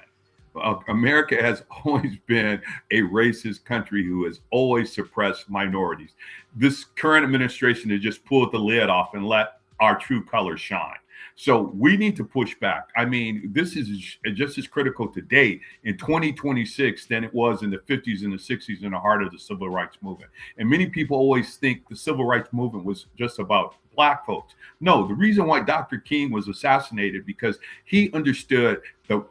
America has always been a racist country who has always suppressed minorities. This current administration has just pulled the lid off and let our true colors shine. So we need to push back. I mean, this is just as critical today in 2026 than it was in the 50s and the 60s in the heart of the civil rights movement. And many people always think the civil rights movement was just about Black folks. No, the reason why Dr. King was assassinated because he understood the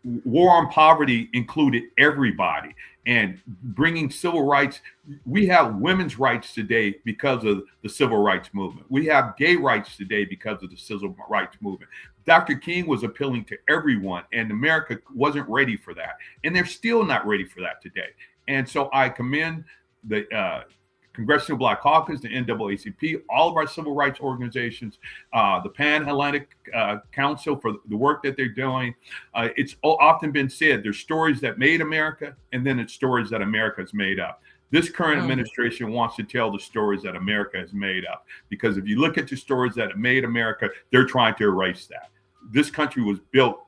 war on poverty included everybody, and bringing civil rights. We have women's rights today because of the civil rights movement. We have gay rights today because of the civil rights movement. Dr. King was appealing to everyone, and America wasn't ready for that. And they're still not ready for that today. And so I commend the Congressional Black Caucus, the NAACP, all of our civil rights organizations, the Pan-Atlantic Council for the work that they're doing. It's often been said, there's stories that made America, and then it's stories that America has made up. This current administration wants to tell the stories that America has made up, because if you look at the stories that have made America, they're trying to erase that. This country was built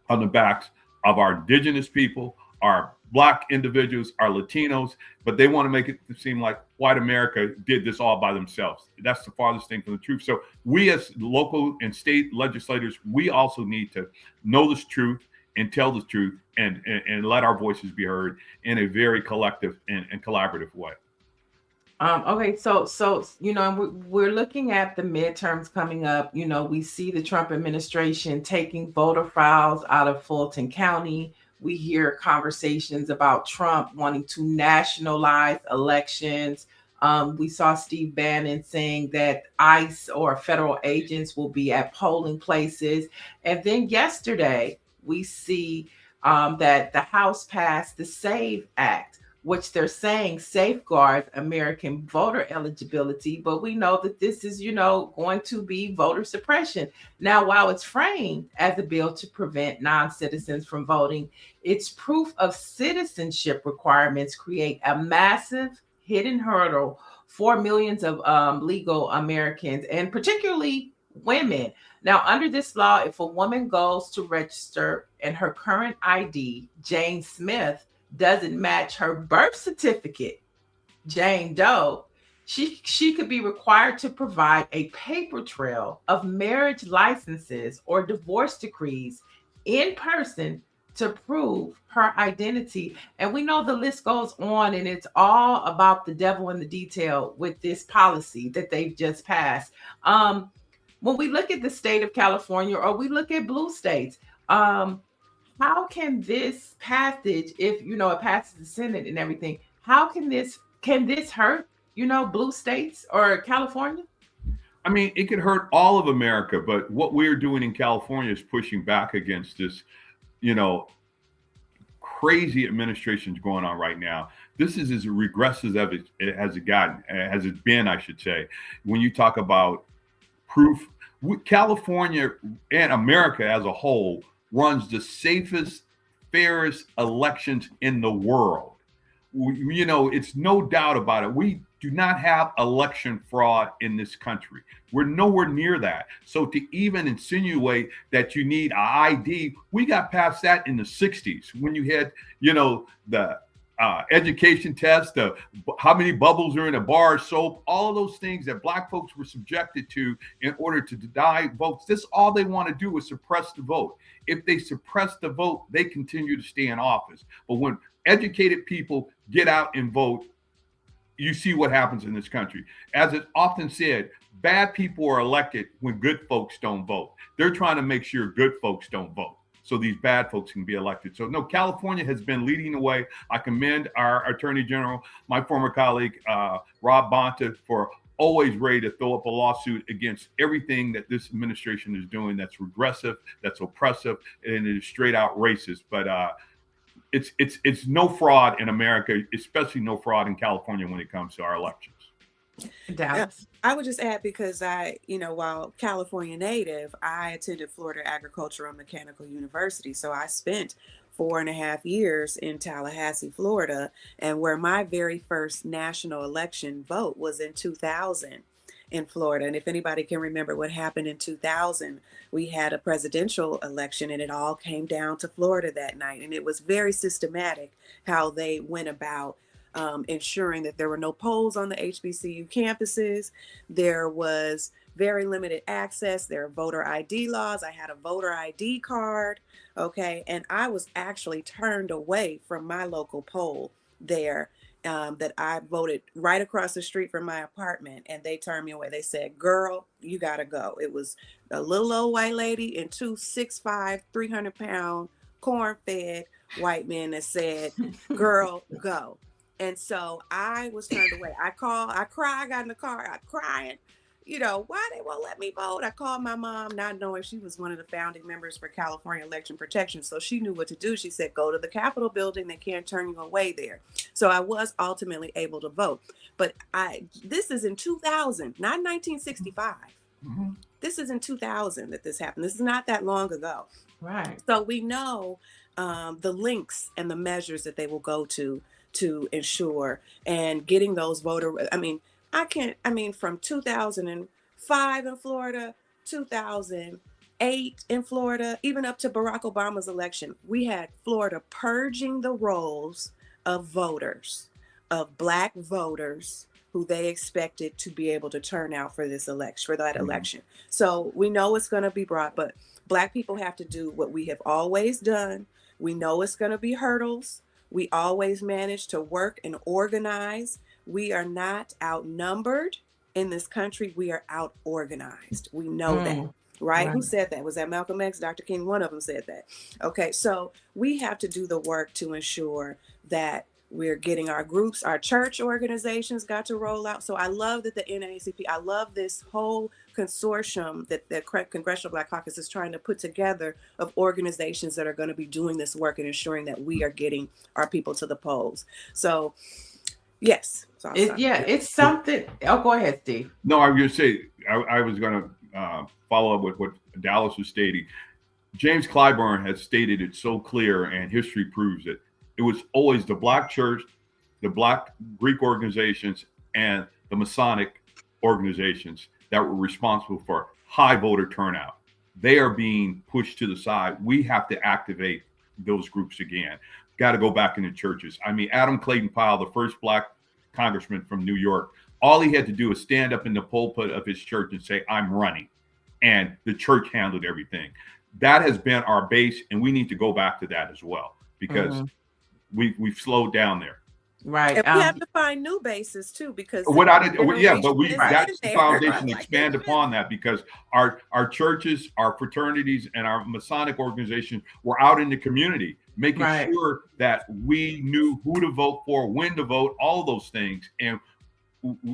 on the backs of our indigenous people, our Black individuals, our Latinos, but they want to make it seem like white America did this all by themselves. That's the farthest thing from the truth. So we as local and state legislators, we also need to know this truth and tell the truth and let our voices be heard in a very collective and collaborative way. Okay, so we're looking at the midterms coming up. We see the Trump administration taking voter files out of Fulton County. We hear conversations about Trump wanting to nationalize elections. We saw Steve Bannon saying that ICE or federal agents will be at polling places. And then yesterday, we see that the House passed the SAVE Act, which they're saying safeguards American voter eligibility. But we know that this is, going to be voter suppression. Now, while it's framed as a bill to prevent non-citizens from voting, its proof of citizenship requirements create a massive hidden hurdle for millions of legal Americans, and particularly women. Now, under this law, if a woman goes to register and her current ID, Jane Smith, doesn't match her birth certificate, Jane Doe, she could be required to provide a paper trail of marriage licenses or divorce decrees in person to prove her identity. And we know the list goes on, and it's all about the devil in the detail with this policy that they've just passed. When we look at the state of California, or we look at blue states, how can this passage, if it passes the Senate and everything, can this hurt, blue states or California? I mean, it could hurt all of America, but what we're doing in California is pushing back against this, crazy administration's going on right now. This is as regressive as it's been, I should say. When you talk about proof, California and America as a whole runs the safest, fairest elections in the world. It's no doubt about it. We do not have election fraud in this country. We're nowhere near that. So to even insinuate that you need an ID, we got past that in the 60s when you had, the education test, how many bubbles are in a bar of soap, all of those things that Black folks were subjected to in order to deny votes. This all they want to do is suppress the vote. If they suppress the vote, they continue to stay in office. But when educated people get out and vote, you see what happens in this country. As it's often said, bad people are elected when good folks don't vote. They're trying to make sure good folks don't vote so these bad folks can be elected. So no, California has been leading the way. I commend our Attorney General, my former colleague, Rob Bonta, for always ready to throw up a lawsuit against everything that this administration is doing that's regressive, that's oppressive, and it is straight out racist. But it's no fraud in America, especially no fraud in California when it comes to our elections. Dallas. I would just add, because while California native, I attended Florida Agricultural and Mechanical University. So I spent 4.5 years in Tallahassee, Florida, and where my very first national election vote was in 2000 in Florida. And if anybody can remember what happened in 2000, we had a presidential election and it all came down to Florida that night. And it was very systematic how they went about ensuring that there were no polls on the HBCU campuses. There was very limited access. There are voter ID laws. I had a voter ID card. Okay. And I was actually turned away from my local poll there, that I voted right across the street from my apartment, and they turned me away. They said, "Girl, you gotta go." It was a little old white lady and 2 6'5", 300-pound corn-fed white men that said, "Girl, go." And so I was turned away. I cried, I got in the car, I'm crying, why they won't let me vote. I called my mom, not knowing she was one of the founding members for California Election Protection. So she knew what to do. She said, "Go to the Capitol building. They can't turn you away there." So I was ultimately able to vote. But this is in 2000, not 1965. Mm-hmm. This is in 2000 that this happened. This is not that long ago. Right. So we know the links and the measures that they will go to ensure and getting those from 2005 in Florida, 2008 in Florida, even up to Barack Obama's election, we had Florida purging the rolls of voters, of Black voters who they expected to be able to turn out for this election, for that election. So we know it's going to be brought, but Black people have to do what we have always done. We know it's going to be hurdles. We always manage to work and organize. We are not outnumbered in this country. We are out organized. We know that. Right? Who said that? Was that Malcolm X, Dr. King? One of them said that. Okay, so we have to do the work to ensure that we're getting our groups, our church organizations got to roll out. So I love that the NAACP, I love this whole consortium that the Congressional Black Caucus is trying to put together of organizations that are going to be doing this work and ensuring that we are getting our people to the polls. So yes. It's something. Oh, go ahead, Steve. No, I was going to say, I was going to follow up with what Dallas was stating. James Clyburn has stated it so clear, and history proves it. It was always the Black church, the Black Greek organizations, and the Masonic organizations that were responsible for high voter turnout. They are being pushed to the side. We have to activate those groups again. Got to go back into churches. I mean, Adam Clayton Powell, the first Black congressman from New York, all he had to do was stand up in the pulpit of his church and say, I'm running. And the church handled everything. That has been our base, and we need to go back to that as well, because we've slowed down there. Right. And we have to find new bases too, because but that's the foundation. Expand upon that, because our churches, our fraternities, and our Masonic organizations were out in the community, making sure that we knew who to vote for, when to vote, all those things. And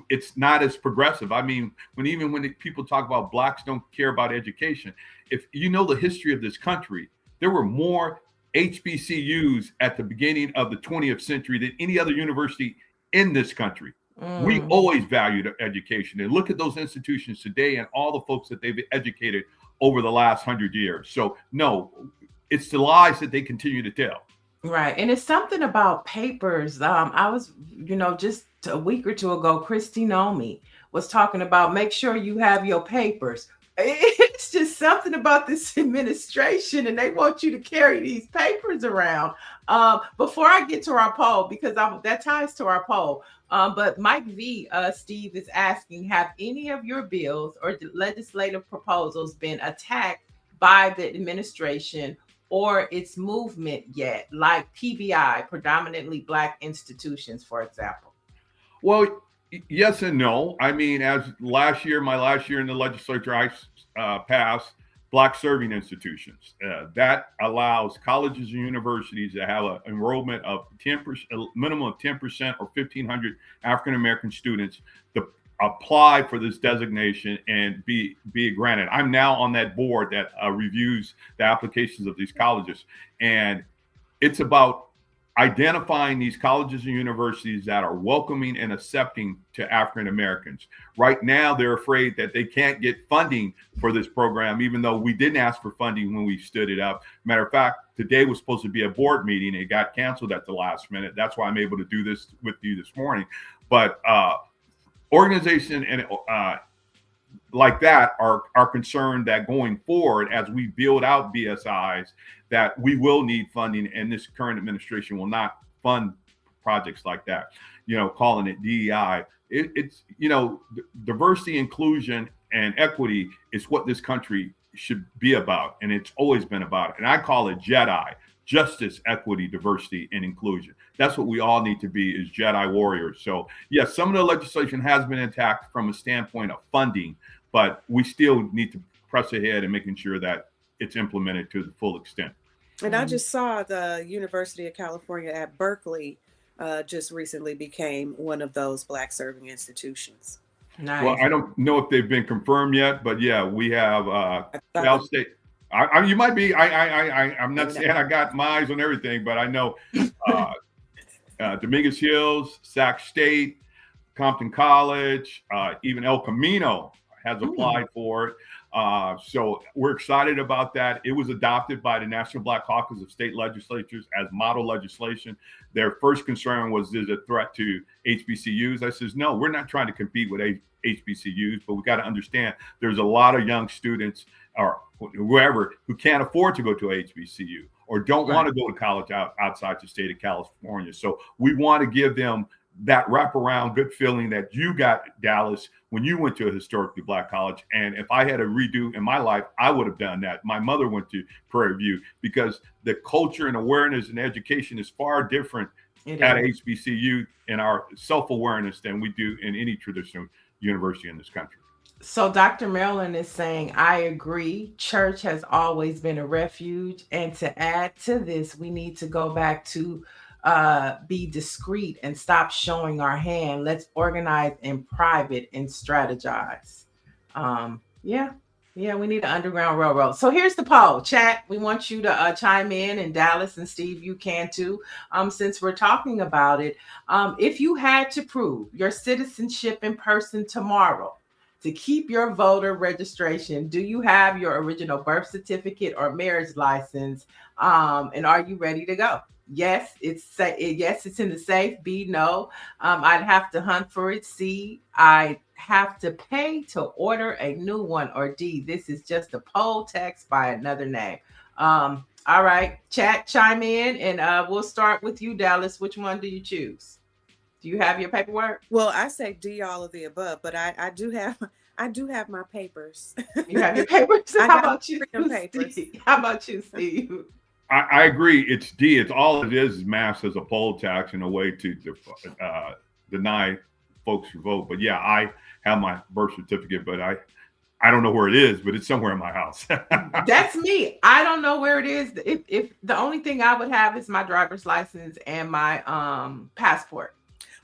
it's not as progressive. I mean, when people talk about Blacks don't care about education, if you know the history of this country, there were more HBCUs at the beginning of the 20th century than any other university in this country. We always valued education, and look at those institutions today and all the folks that they've educated over the last 100 years. So no, it's the lies that they continue to tell. Right. And it's something about papers. I was, just a week or two ago, Christy Nomi was talking about make sure you have your papers. It's just something about this administration, and they want you to carry these papers around. Before I get to our poll, because that ties to our poll, but Mike V, Steve is asking, have any of your bills or legislative proposals been attacked by the administration or its movement yet, like PBI, predominantly Black institutions, for example? Well, yes and no. I mean, as my last year in the legislature, I passed Black serving institutions. That allows colleges and universities to have an enrollment of 10%, a minimum of 10% or 1,500 African-American students to apply for this designation and be granted. I'm now on that board that reviews the applications of these colleges. And it's about identifying these colleges and universities that are welcoming and accepting to African Americans. Right now, they're afraid that they can't get funding for this program, even though we didn't ask for funding when we stood it up. Matter of fact, today was supposed to be a board meeting. It got canceled at the last minute. That's why I'm able to do this with you this morning. But organization and like that are concerned that going forward, as we build out BSIs, that we will need funding, and this current administration will not fund projects like that. Calling it DEI. It's diversity, inclusion, and equity is what this country should be about, and it's always been about. And I call it JEDI: justice, equity, diversity, and inclusion. That's what we all need to be, is Jedi warriors. So yes, some of the legislation has been attacked from a standpoint of funding, but we still need to press ahead and making sure that it's implemented to the full extent. And I just saw the University of California at Berkeley just recently became one of those Black serving institutions. Nice. Well, I don't know if they've been confirmed yet, but yeah, we have Cal State. You might be. I'm not saying I got my eyes on everything, but I know Dominguez Hills, Sac State, Compton College, even El Camino has applied for it. So we're excited about that. It was adopted by the National Black Caucus of State Legislatures as model legislation. Their first concern was, there's a threat to HBCUs. I says, no, we're not trying to compete with HBCUs, but we got to understand there's a lot of young students or whoever who can't afford to go to a HBCU or don't want to go to college outside the state of California. So we want to give them that wraparound good feeling that you got, Dallas, when you went to a historically Black college. And if I had a redo in my life, I would have done that. My mother went to Prairie View, because the culture and awareness and education is far different at HBCU in our self-awareness than we do in any traditional university in this country. So Dr. Maryland is saying, I agree. Church has always been a refuge. And to add to this, we need to go back to be discreet and stop showing our hand. Let's organize in private and strategize. Yeah, we need an underground railroad. So here's the poll. Chat, we want you to chime in, and Dallas and Steve, you can too. Since we're talking about it, if you had to prove your citizenship in person tomorrow to keep your voter registration, do you have your original birth certificate or marriage license? And are you ready to go? Yes, it's in the safe. B, no. I'd have to hunt for it. C, I'd have to pay to order a new one. Or D, this is just a poll text by another name. All right, chat, chime in, and we'll start with you, Dallas. Which one do you choose? Do you have your paperwork? Well, I say D, all of the above, but I do have my papers. You have your papers. How about you, Steve? How about you, Steve? I agree. It's D. It's all it is masked as a poll tax and a way to deny folks who vote. But yeah, I have my birth certificate, but I don't know where it is, but it's somewhere in my house. That's me. I don't know where it is. If the only thing I would have is my driver's license and my passport.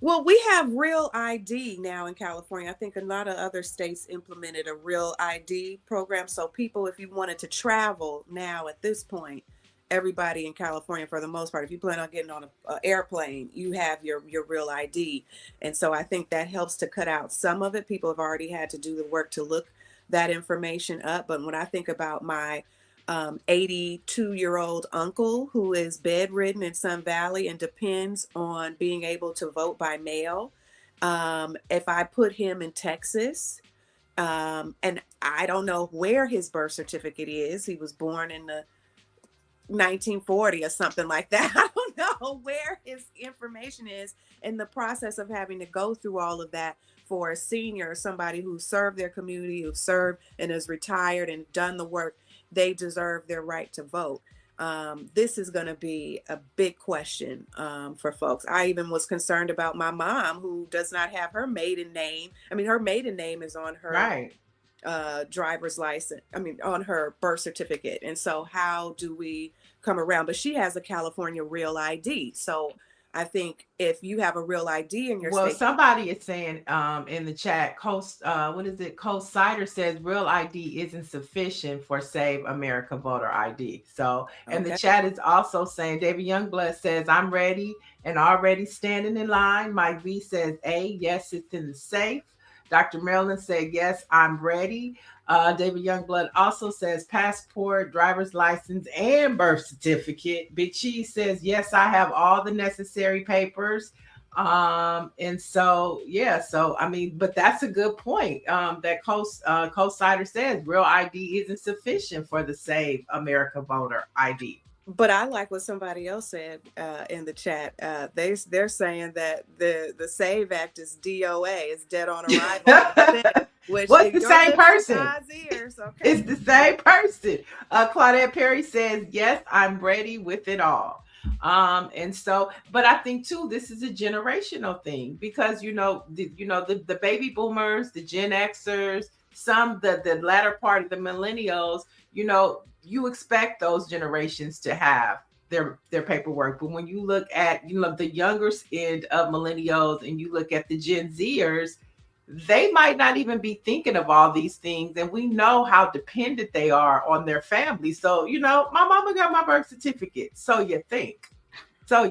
Well, we have Real ID now in California. I think a lot of other states implemented a Real ID program. So people, if you wanted to travel now at this point, everybody in California, for the most part, if you plan on getting on an airplane, you have your Real ID. And so I think that helps to cut out some of it. People have already had to do the work to look that information up. But when I think about my 82-year-old uncle who is bedridden in Sun Valley and depends on being able to vote by mail, if I put him in Texas, and I don't know where his birth certificate is, he was born in the 1940 or something like that. I don't know where his information is, in the process of having to go through all of that for a senior, somebody who served their community, who served and is retired and done the work. They deserve their right to vote. This is going to be a big question for folks. I even was concerned about my mom, who does not have her maiden name. I mean, her maiden name is on her driver's license. I mean, on her birth certificate. And so how do we come around? But she has a California Real ID. So I think if you have a Real ID in your state. Somebody is saying in the chat, Coast Cider says Real ID isn't sufficient for Save America voter ID. So, and the chat is also saying, David Youngblood says, I'm ready and already standing in line. Mike V says, A, yes, it's in the safe. Dr. Maryland said, yes, I'm ready. David Youngblood also says passport, driver's license, and birth certificate. Big Cheese says, yes, I have all the necessary papers. And so, yeah, so, I mean, but that's a good point that Coast Cider says Real ID isn't sufficient for the Save America voter ID. But I like what somebody else said in the chat. They're saying that the SAVE Act is DOA, is dead on arrival. What's the same person? It's the same person. Claudette Perry says, yes, I'm ready with it all. And so, but I think too, this is a generational thing because, the baby boomers, the Gen Xers, the latter part of the millennials, you expect those generations to have their paperwork. But when you look at, the younger end of millennials and you look at the Gen Zers, they might not even be thinking of all these things. And we know how dependent they are on their family. So, my mama got my birth certificate. So you think. So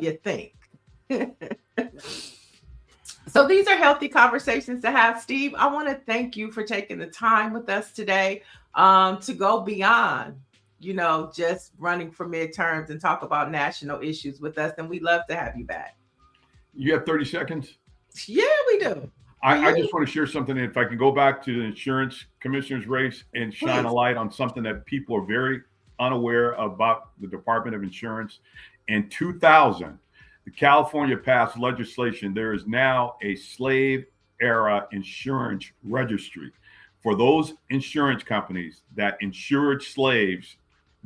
these are healthy conversations to have. Steve, I want to thank you for taking the time with us today to go beyond, just running for midterms and talk about national issues with us. And we'd love to have you back. You have 30 seconds? Yeah, we do. I just want to share something. If I can go back to the insurance commissioner's race and shine a light on something that people are very unaware about the Department of Insurance. In 2000, the California passed legislation. There is now a slave era insurance registry for those insurance companies that insured slaves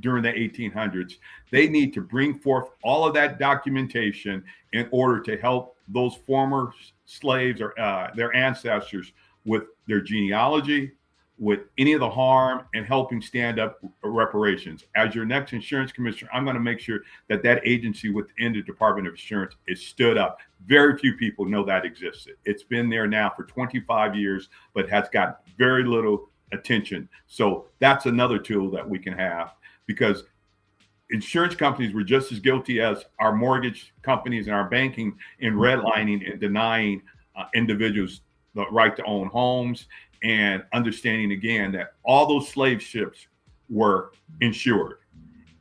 during the 1800s. They need to bring forth all of that documentation in order to help those former slaves or their ancestors with their genealogy, with any of the harm, and helping stand up reparations. As your next insurance commissioner, I'm going to make sure that that agency within the Department of Insurance is stood up. Very few people know that existed. It's been there now for 25 years, but has got very little attention. So that's another tool that we can have, because insurance companies were just as guilty as our mortgage companies and our banking in redlining and denying individuals the right to own homes, and understanding again that all those slave ships were insured.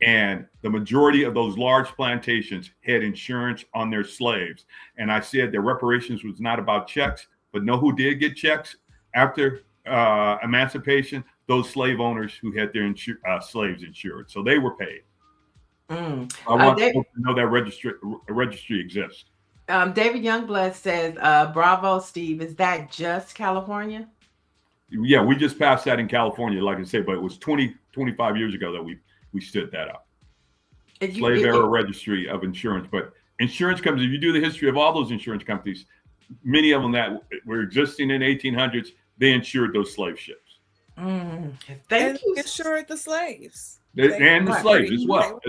And the majority of those large plantations had insurance on their slaves. And I said that reparations was not about checks, but know who did get checks after emancipation? Those slave owners who had their slaves insured. So they were paid. I want people to know that registry exists. David Youngblood says, bravo, Steve. Is that just California? Yeah, we just passed that in California, like I say, but it was 25 years ago that we stood that up. Slave era registry of insurance. But insurance companies, if you do the history of all those insurance companies, many of them that were existing in the 1800s, they insured those slave ships. Thank you. Insured the slaves. And the slaves as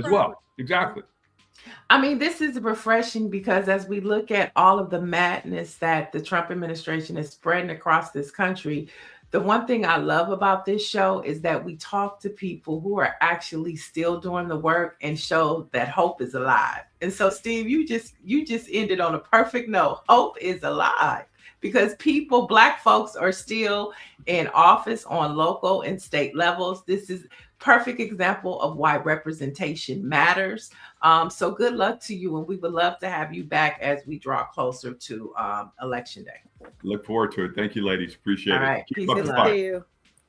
well. Exactly. I mean, this is refreshing because as we look at all of the madness that the Trump administration is spreading across this country, the one thing I love about this show is that we talk to people who are actually still doing the work and show that hope is alive. And so, Steve, you just ended on a perfect note. Hope is alive because people, Black folks, are still in office on local and state levels. This is perfect example of why representation matters. So good luck to you, and we would love to have you back as we draw closer to Election Day. Look forward to it. Thank you, ladies. Appreciate it. All right. Keep Peace up and the love. fight.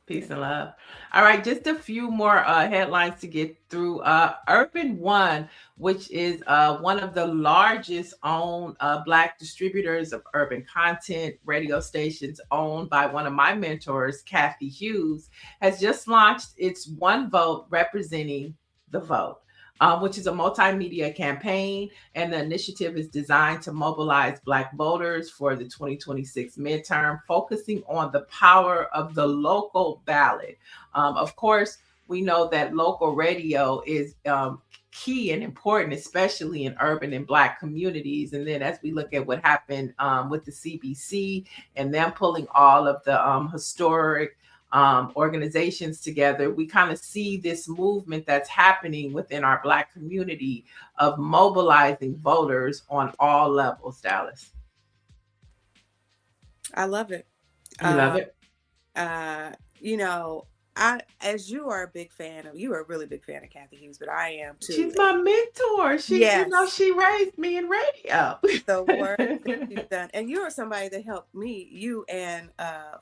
Peace and love. All right, just a few more headlines to get through. Urban One, which is one of the largest owned Black distributors of urban content, radio stations owned by one of my mentors, Kathy Hughes, has just launched its One Vote Representing the Vote, which is a multimedia campaign. And the initiative is designed to mobilize Black voters for the 2026 midterm, focusing on the power of the local ballot. Of course, we know that local radio is key and important, especially in urban and Black communities. And then as we look at what happened with the CBC and them pulling all of the historic organizations together, we kind of see this movement that's happening within our Black community of mobilizing voters on all levels. Dallas, I love it. You love it? You know, as you are a big fan of, you are a really big fan of Kathy Hughes, but I am too. She's my mentor. You know, she raised me in radio. The work that you've done, and you are somebody that helped me. You and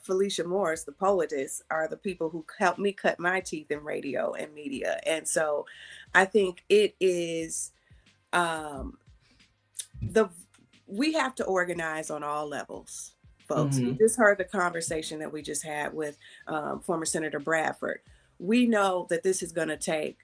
Felicia Morris, the poetess, are the people who helped me cut my teeth in radio and media. And so, I think it is we have to organize on all levels. Folks, you just heard the conversation that we just had with former Senator Bradford. We know that this is going to take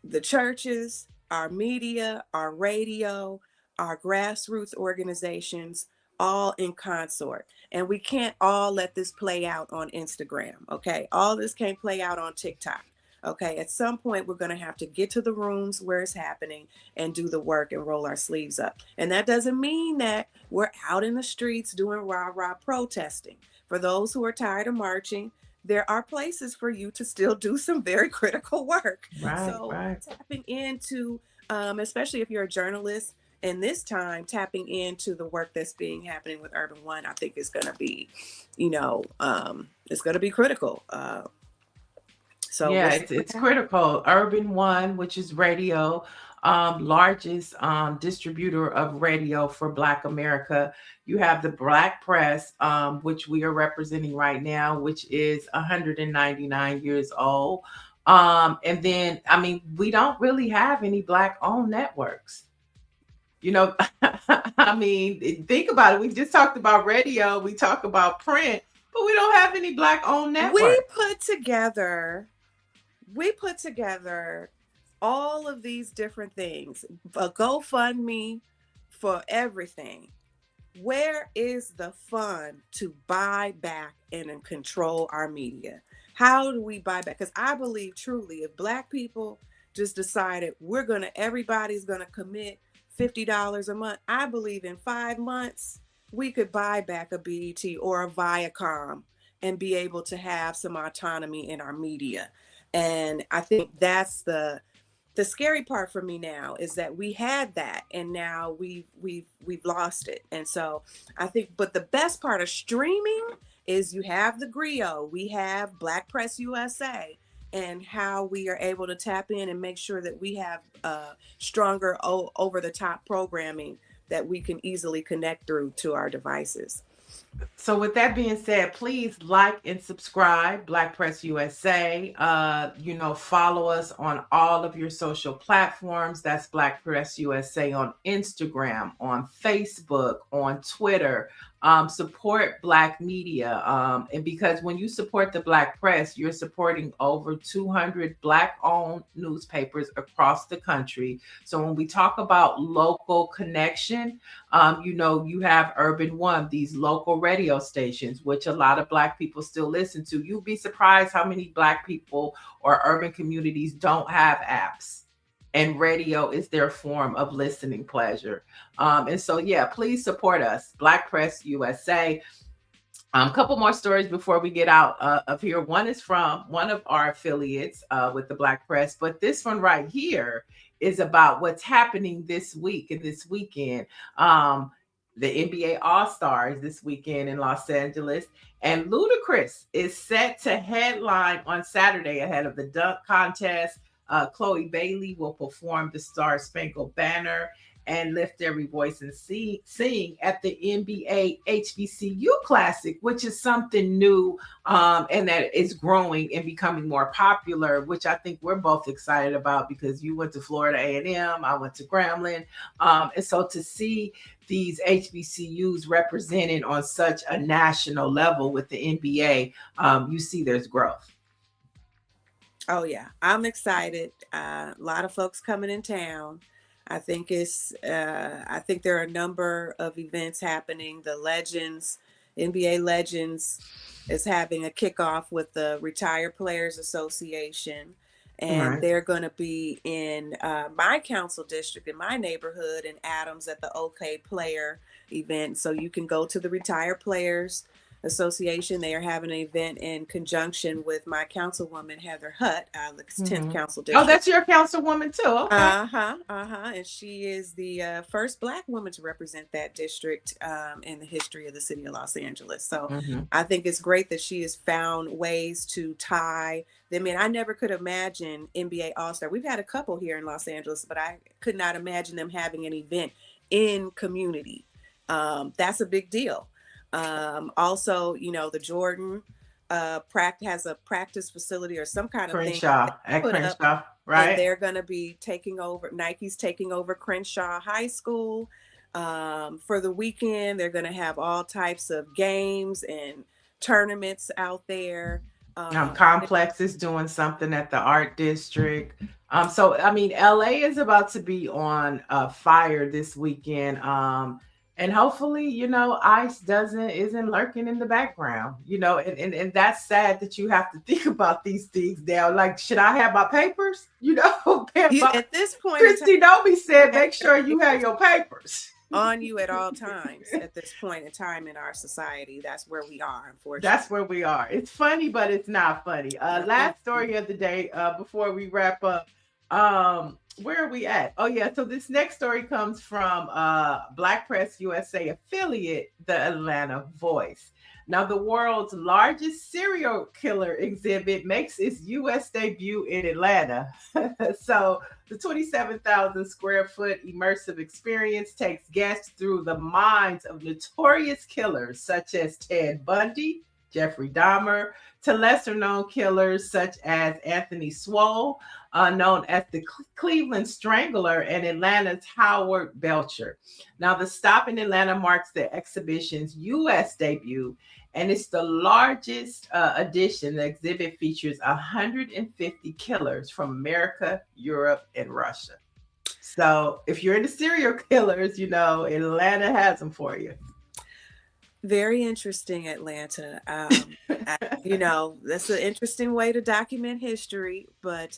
the churches, our media, our radio, our grassroots organizations, all in consort. And we can't all let this play out on Instagram, okay? All this can't play out on TikTok. Okay, at some point, we're going to have to get to the rooms where it's happening and do the work and roll our sleeves up. And that doesn't mean that we're out in the streets doing rah-rah protesting. For those who are tired of marching, there are places for you to still do some very critical work. Tapping into, especially if you're a journalist, and this time tapping into the work that's happening with Urban One, I think is going to be, it's going to be critical. So yeah, it's critical. Urban One, which is radio, largest distributor of radio for Black America. You have the Black Press, which we are representing right now, which is 199 years old. And then, I mean, we don't really have any Black-owned networks. You know, I mean, think about it. We just talked about radio. We talk about print, but we don't have any Black-owned networks. We put together we put together all of these different things, a GoFundMe for everything. Where is the fund to buy back and control our media? How do we buy back? Because I believe truly, if Black people just decided everybody's gonna commit $50 a month, I believe in 5 months we could buy back a BET or a Viacom and be able to have some autonomy in our media. And I think that's the scary part for me now, is that we had that and now we've lost it. And so I think, but the best part of streaming is you have the griot, we have Black Press USA, and how we are able to tap in and make sure that we have stronger over the top programming that we can easily connect through to our devices. So with that being said, please like and subscribe, Black Press USA. Follow us on all of your social platforms. That's Black Press USA on Instagram, on Facebook, on Twitter. Support Black media. And because when you support the Black press, you're supporting over 200 Black-owned newspapers across the country. So when we talk about local connection, you have Urban One, these local radio stations, which a lot of Black people still listen to. You'd be surprised how many Black people or urban communities don't have apps. And radio is their form of listening pleasure. And so, yeah, please support us, Black Press USA. A couple more stories before we get out of here. One is from one of our affiliates with the Black Press, but this one right here is about what's happening this week and this weekend. The NBA All-Stars this weekend in Los Angeles. And Ludacris is set to headline on Saturday ahead of the dunk contest. Chloe Bailey will perform the Star Spangled Banner and lift every voice and sing at the NBA HBCU Classic, which is something new and that is growing and becoming more popular, which I think we're both excited about because you went to Florida A&M, I went to Grambling. And so to see these HBCUs represented on such a national level with the NBA, you see there's growth. Oh yeah, I'm excited. A lot of folks coming in town. I think there are a number of events happening. The Legends, NBA Legends is having a kickoff with the Retired Players Association. And they're going to be in my council district, in my neighborhood in Adams at the OK Player event. So you can go to the Retired Players Association. They are having an event in conjunction with my councilwoman Heather Hutt, the 10th council district. Oh, that's your councilwoman too. Okay. And she is the first Black woman to represent that district in the history of the city of Los Angeles. So I think it's great that she has found ways to tie them in. I never could imagine NBA All-Star. We've had a couple here in Los Angeles, but I could not imagine them having an event in community. That's a big deal. Also, the Jordan has a practice facility or some kind of Crenshaw, thing. at Crenshaw, right? And they're going to be taking over. Nike's taking over Crenshaw High School for the weekend. They're going to have all types of games and tournaments out there. Complex is doing something at the Art District. So I mean, LA is about to be on fire this weekend. And hopefully, ICE isn't lurking in the background, and that's sad that you have to think about these things now. Like, should I have my papers? At this point, Christy Nomi said, make sure you have your papers on you at all times. At this point in time in our society, that's where we are, unfortunately. That's where we are. It's funny, but it's not funny. Last story of the day before we wrap up. Where are we at? Oh yeah, so this next story comes from Black Press USA affiliate, the Atlanta Voice. Now, the world's largest serial killer exhibit makes its U.S. debut in Atlanta. So the 27,000 square foot immersive experience takes guests through the minds of notorious killers such as Ted Bundy, Jeffrey Dahmer, to lesser known killers such as Anthony Swole, known as the Cleveland Strangler, and Atlanta's Howard Belcher. Now, the stop in Atlanta marks the exhibition's U.S. debut and it's the largest edition. The exhibit features 150 killers from America, Europe, and Russia. So if you're into serial killers, you know, Atlanta has them for you. Very interesting, Atlanta. You know, that's an interesting way to document history, but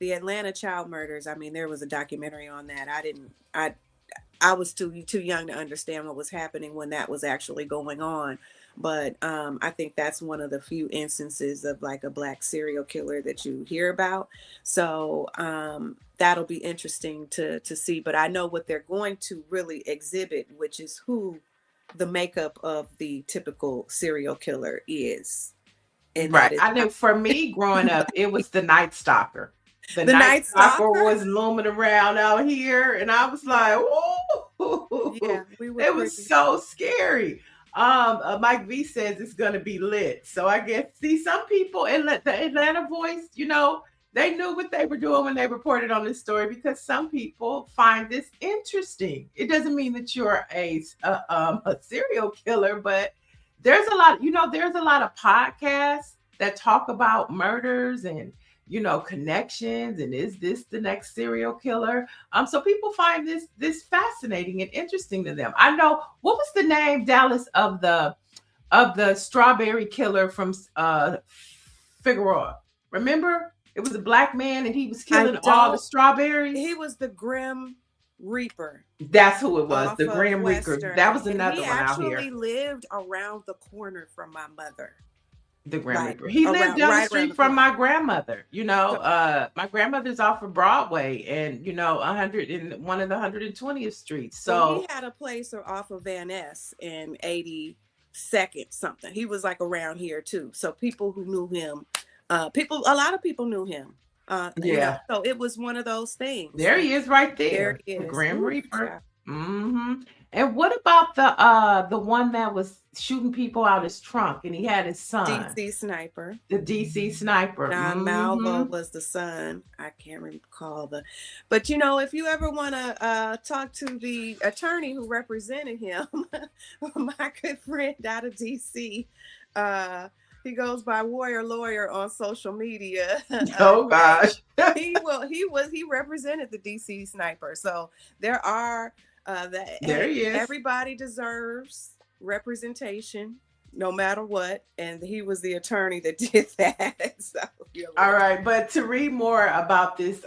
the Atlanta child murders, I mean, there was a documentary on that. I was too young to understand what was happening when that was actually going on. But I think that's one of the few instances of like a Black serial killer that you hear about. So that'll be interesting to see. But I know what they're going to really exhibit, which is who the makeup of the typical serial killer is. And right. I know for me growing up, it was the Night Stalker. The Night Stalker was looming around out here, and I was like, "Whoa!" Yeah, it was so scary. Mike V says it's gonna be lit. So I guess some people in the Atlanta Voice, you know, they knew what they were doing when they reported on this story, because some people find this interesting. It doesn't mean that you're a serial killer, but there's a lot, you know, there's a lot of podcasts that talk about murders and, you know, connections, and is this the next serial killer? So people find this fascinating and interesting to them. I know, what was the name, Dallas, of the strawberry killer from Figueroa? Remember? It was a Black man, and he was killing all the strawberries. He was the Grim Reaper. That's who it was, the Grim Reaper. That was another one out here. He actually lived around the corner from my mother. The Grim Reaper. He lived down the street from my grandmother. You know, my grandmother's off of Broadway, and you know, 101 of the 120th Street. So he had a place off of Van Ness in 82nd something. He was like around here too. So people who knew him, a lot of people knew him. Yeah. You know, so it was one of those things. There he is, right there. There he is. The Grim Reaper. Mm-hmm. And what about the one that was shooting people out his trunk, and he had his son? DC Sniper. The DC Sniper. John Malvo was the son. I can't recall but you know, if you ever want to talk to the attorney who represented him, my good friend out of DC, he goes by Warrior Lawyer on social media. Oh gosh. He represented the DC Sniper. So there are there he is. Everybody deserves representation, no matter what, and he was the attorney that did that. So, all right, but to read more about this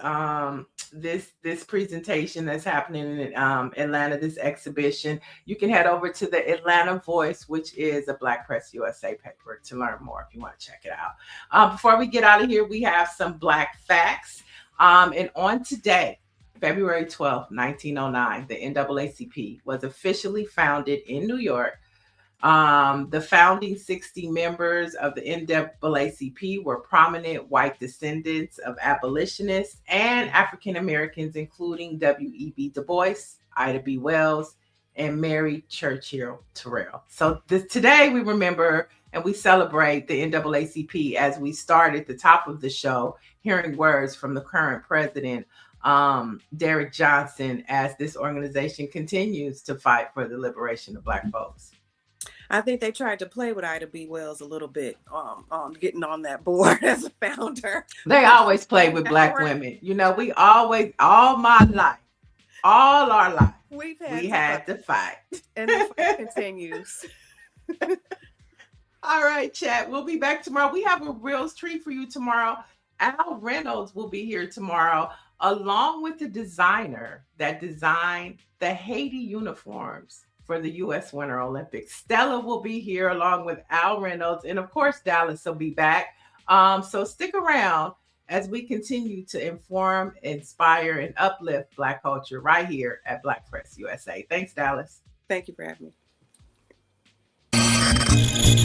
this presentation that's happening in Atlanta, this exhibition, you can head over to the Atlanta Voice, which is a Black Press USA paper, to learn more if you want to check it out. Before we get out of here, we have some Black facts. And on today, February 12th, 1909, the NAACP was officially founded in New York. The founding 60 members of the NAACP were prominent white descendants of abolitionists and African Americans, including W.E.B. Du Bois, Ida B. Wells, and Mary Churchill Terrell. So today we remember and we celebrate the NAACP as we start at the top of the show, hearing words from the current president, Derrick Johnson, as this organization continues to fight for the liberation of Black folks. I think they tried to play with Ida B. Wells a little bit on getting on that board as a founder. They always play with Black women. You know, we always, all my life, all our life, we had to fight. And the fight continues. All right, chat. We'll be back tomorrow. We have a real treat for you tomorrow. Al Reynolds will be here tomorrow, along with the designer that designed the Haiti uniforms for the U.S. Winter Olympics. Stella will be here along with Al Reynolds. And of course, Dallas will be back. So stick around as we continue to inform, inspire, and uplift Black culture right here at Black Press USA. Thanks, Dallas. Thank you for having me.